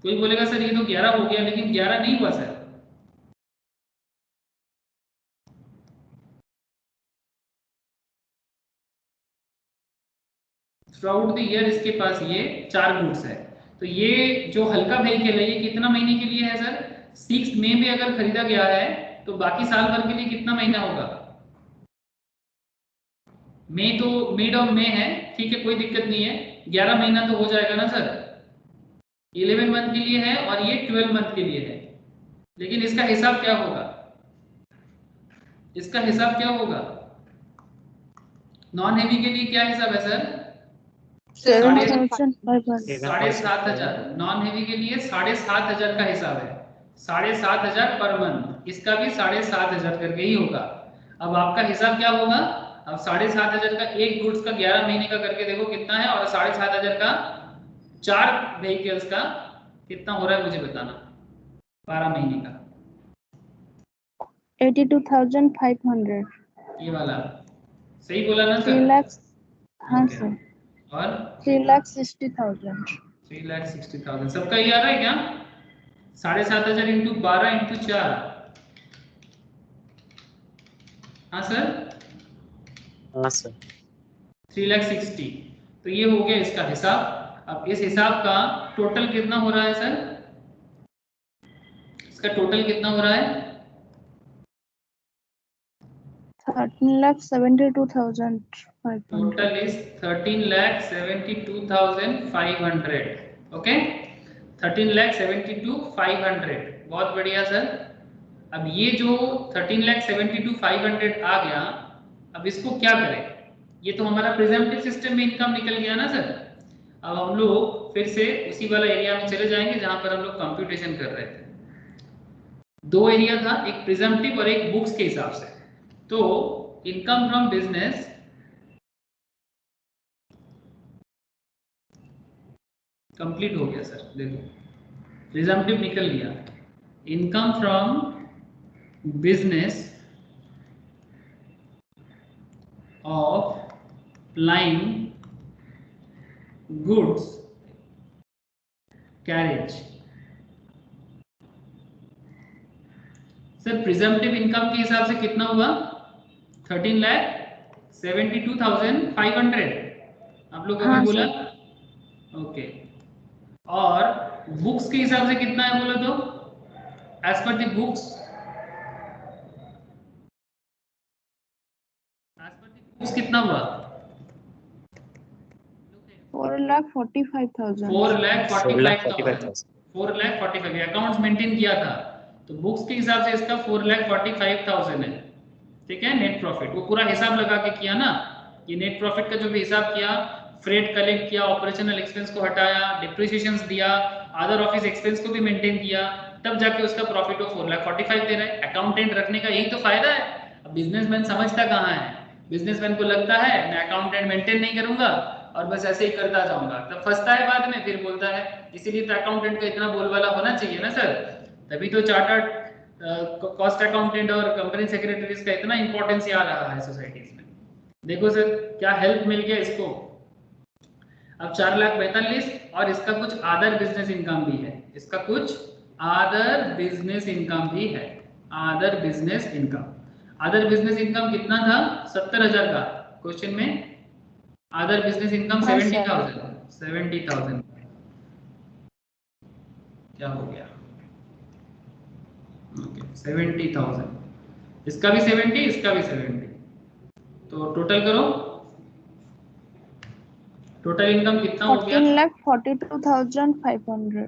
कोई बोलेगा सर ये तो 11 हो गया, लेकिन 11 नहीं हुआ सर, थ्रूआउट द ईयर इसके पास ये 4 गुड्स है। तो ये जो हल्का व्हीकल है, ये कितना महीने के लिए है सर, 6 मई में अगर खरीदा गया है, तो बाकी साल भर के लिए कितना महीना होगा, मई तो मिड ऑफ मई है, ठीक है, कोई दिक्कत नहीं है, 11 महीना तो हो जाएगा ना सर। 11 मंथ के लिए है और ये 12 मंथ के लिए है। लेकिन इसका हिसाब क्या होगा, इसका हिसाब क्या होगा, नॉन हेवी के लिए क्या हिसाब है सर, 7,500, नॉन हेवी के लिए 7,500 का हिसाब है, 7,500 पर मंथ, इसका भी 7,500 करके ही होगा। अब आपका हिसाब क्या होगा, अब 7,500 का एक गुड्स का 11 महीने का करके देखो कितना है, और 7,500 का 4 व्हीकल्स का कितना हो रहा है मुझे बताना 12 महीने का। 82,500। ये वाला सही बोला ना 3 सर? lakhs। हाँ Okay. सर। और 3,60,000। 3,60,000 सबका ये आ रहा है क्या? 7,500 इंटू 12 इंटू 4। हाँ सर, हाँ सर। 3,60,000। तो ये हो गया इसका हिसाब। अब इस हिसाब का टोटल कितना हो रहा है सर? इसका टोटल कितना हो रहा है? 13,72,500। Total is 13,72,500। ओके, 13,72,500। बहुत बढ़िया सर। अब ये जो 13,72,500 आ गया, अब इसको क्या करें? ये तो हमारा प्रिजम्पटिव सिस्टम में इनकम निकल गया ना सर। अब हम लोग फिर से उसी वाला एरिया में चले जाएंगे जहां पर हम लोग कंप्यूटेशन कर रहे थे। दो एरिया था, एक प्रिजम्पटिव और एक बुक्स के हिसाब से। तो इनकम फ्रॉम बिजनेस कंप्लीट हो गया सर। देखो प्रिजम्पटिव निकल गया। Income from business of flying goods carriage। Sir presumptive income के हिसाब से कितना हुआ? 13,72,500 आप लोग अभी हाँ, बोला। सर। ओके, और बुक्स के हिसाब से कितना है बोलो तो? एज पर द बुक्स, कितना हुआ? 4,45,000। 4,45,000। 4,45,000 अकाउंट्स मेंटेन किया था, तो बुक्स के हिसाब से इसका 4,45,000 है। ठीक है, नेट प्रॉफिट वो पूरा हिसाब लगा के किया ना। ये नेट प्रॉफिट का जो भी हिसाब किया, फ्रेट कलेक्ट किया, ऑपरेशनल एक्सपेंस को हटाया, डिप्रिसिएशंस दिया, अदर ऑफिस एक्सपेंस को भी मेंटेन किया, तब जाके उसका प्रॉफिट वो 4,45,000 दे रहा है। अकाउंटेंट रखने का यही तो फायदा है। अब बिजनेसमैन समझता कहाँ है? बिजनेसमैन को लगता है मैं अकाउंटेंट मेंटेन नहीं करूंगा और बस ऐसे ही करता जाऊंगा, तब फंसता है बाद में, फिर बोलता है। इसीलिए तो अकाउंटेंट का इतना बोलबाला होना चाहिए ना सर। तभी तो चार्टर्ड कॉस्ट अकाउंटेंट और कंपनी सेक्रेटरीज का इतना इंपॉर्टेंस आ रहा है सोसाइटीज में। देखो सर क्या हेल्प मिल गया इसको। अब 4,42,000 और इसका कुछ अदर बिजनेस इनकम भी है। इसका कुछ अदर बिजनेस इनकम भी है। Other business income, other business income कितना था? 70,000 का क्वेश्चन में। अदर बिजनेस इनकम हाँ, 70,000। 70,000 क्या हो गया? ओके 70,000, इसका भी 70, इसका भी 70। तो टोटल करो, टोटल इनकम कितना हो गया? 14,42,500।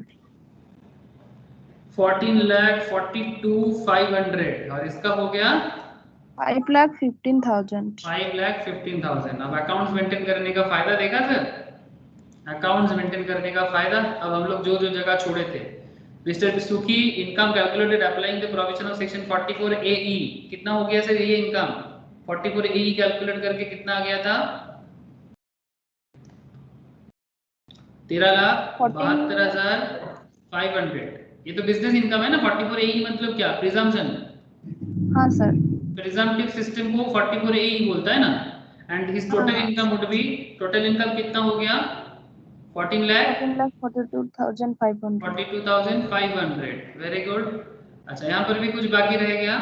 14,42,500 और इसका हो गया 5,15,000। 5,15,000। अब अकाउंट्स मेंटेन करने का फायदा देखा सर, अकाउंट्स मेंटेन करने का फायदा। अब हम लोग जो जो जगह छोड़े थे, मिस्टर सुखी income calculated applying the provision of section 44 AE कितना हो गया सर? ये इनकम 44 AE कैलकुलेट करके कितना आ गया था? 13,72,500। ये तो बिजनेस इनकम है ना। 44 AE मतलब क्या? प्रिजम्पशन। हाँ सर। प्रिजम्पटिव सिस्टम को 44 AE बोलता है ना। And his total income would be, total income कितना हो गया? 14,42,500। 42,500। Very good. अच्छा यहाँ पर भी कुछ बाकी रह गया।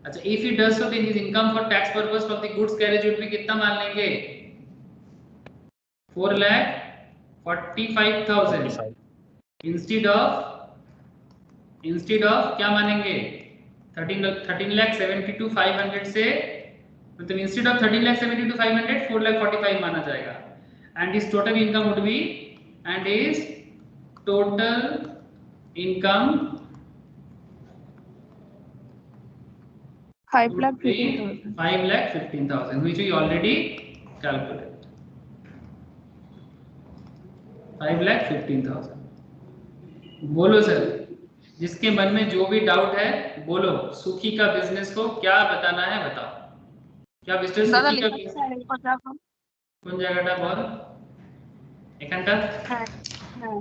अच्छा if he does so then his income for tax purpose of the goods carriage would be कितना मान लेंगे? 4,45,000 इंस्टेड ऑफ क्या मानेंगे? 13,72,500 से, मतलब इंस्टेड ऑफ 13,72,500 4,45,000 माना जाएगा। And his total income would B, and his total income 5,15,000. 5,15,000 which we already calculated. 5,15,000। बोलो सर, जिसके मन में जो भी डाउट है बोलो। सुखी का बिजनेस को क्या बताना है बताओ, क्या বিস্তারিত দাদা কি লেখা স্যার এই কথা এখন কোন জায়গাটা বল এখানটা হ্যাঁ হ্যাঁ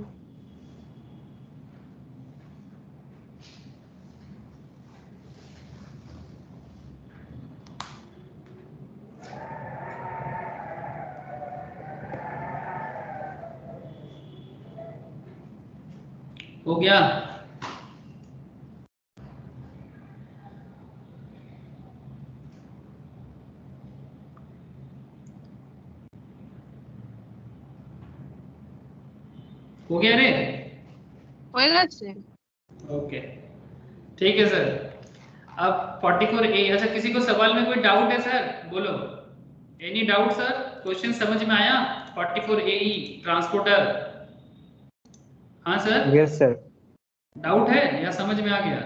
हो गया हो गया रे হয়ে গেছে ओके ठीक है सर अब 44A अच्छा किसी को सवाल में कोई डाउट है सर बोलो एनी डाउट सर क्वेश्चन समझ में आया 44AE ट्रांसपोर्टर हाँ सर यस सर। डाउट है या समझ में आ गया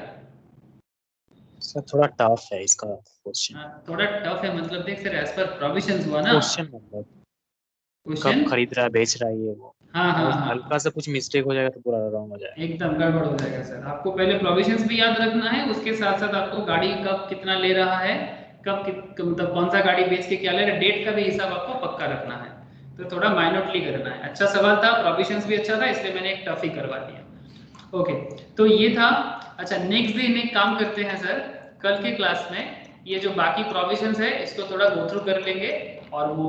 सर थोड़ा टफ है इसका क्वेश्चन। थोड़ा टफ है मतलब देख सर एज पर प्रोविजंस हुआ ना क्वेश्चन मतलब क्वेश्चन कब खरीद रहा है बेच रहा है ये वो, हाँ हाँ और हाँ हल्का सा कुछ मिस्टेक हो जाएगा तो पूरा रॉन्ग हो जाएगा। एकदम गड़बड़ हो जाएगा सर आपको पहले प्रोविजंस भी याद रखना है उसके साथ साथ आपको गाड़ी कब कितना ले रहा है मतलब कौन सा गाड़ी बेच के क्या ले रहा है डेट का भी हिसाब आपको पक्का रखना है तो थोड़ा माइन्यूटली करना है। अच्छा सवाल था प्रोविजंस भी अच्छा था इसलिए मैंने एक टफ ही करवा दिया। ओके तो ये था। अच्छा नेक्स्ट दिन एक काम करते हैं सर कल के क्लास में ये जो बाकी प्रोविजंस है इसको थोड़ा गो थ्रू कर लेंगे और वो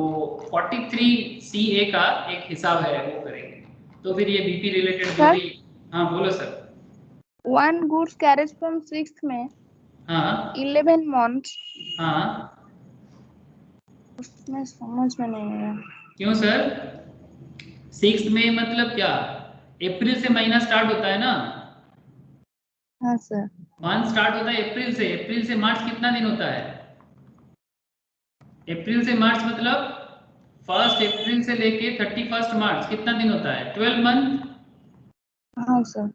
43CA का एक हिसाब है वो करेंगे तो फिर ये बीपी रिलेटेड जो सर? भी हाँ बोलो sir. One goods carriage from 6th में हाँ 11 months हाँ उसमें समझ में नहीं आया। क्यों सर 6 मई मतलब क्या अप्रैल से महीना स्टार्ट होता है ना हाँ सर। मंथ स्टार्ट होता है अप्रैल से मार्च कितना दिन होता है अप्रैल से मार्च मतलब 1 अप्रैल से लेके 31 मार्च कितना दिन होता है 12 मंथ। हाँ सर।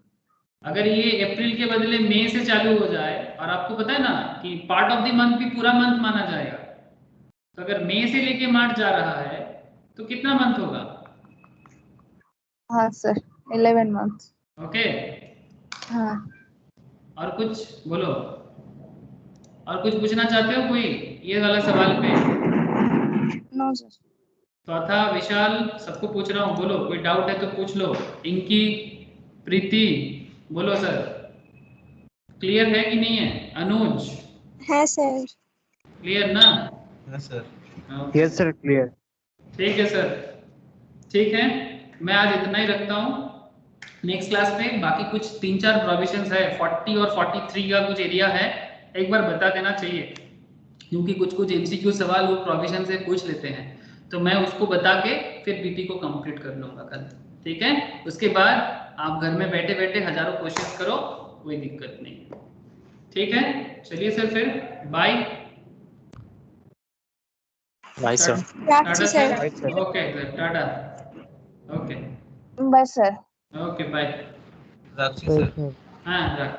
अगर ये अप्रैल के बदले मई से चालू हो जाए और आपको पता है ना कि पार्ट ऑफ द मंथ भी पूरा मंथ माना जाएगा तो अगर मई से लेके मार्च जा रहा है तो कितना मंथ होगा। हाँ सर 11 months। ओके हाँ और कुछ बोलो और कुछ पूछना चाहते हो कोई ये वाला सवाल पे नो सर। चौथा विशाल सबको पूछ रहा हूँ बोलो कोई डाउट है तो पूछ लो। इंकी प्रीति बोलो सर क्लियर है कि नहीं है। अनुज है सर। क्लियर ना हाँ sir okay, yes sir clear. ठीक है सर ठीक है मैं आज इतना ही रखता हूँ। नेक्स्ट क्लास में बाकी कुछ 3-4 प्रोविजंस है 40 और 43 का कुछ एरिया है एक बार बता देना चाहिए क्योंकि कुछ एमसीक्यू सवाल वो प्रोविजन से पूछ लेते हैं तो मैं उसको बता के फिर बीपी को कंप्लीट कर लूंगा कल ठीक है। उसके बाद आप घर में बैठे बैठे हजारों क्वेश्चन करो कोई दिक्कत नहीं है ठीक है। चलिए सर फिर बाय भाई sir Tata sir. Sir okay sir Tata okay बस सर। ओके बाय राक्षी सर हाँ रख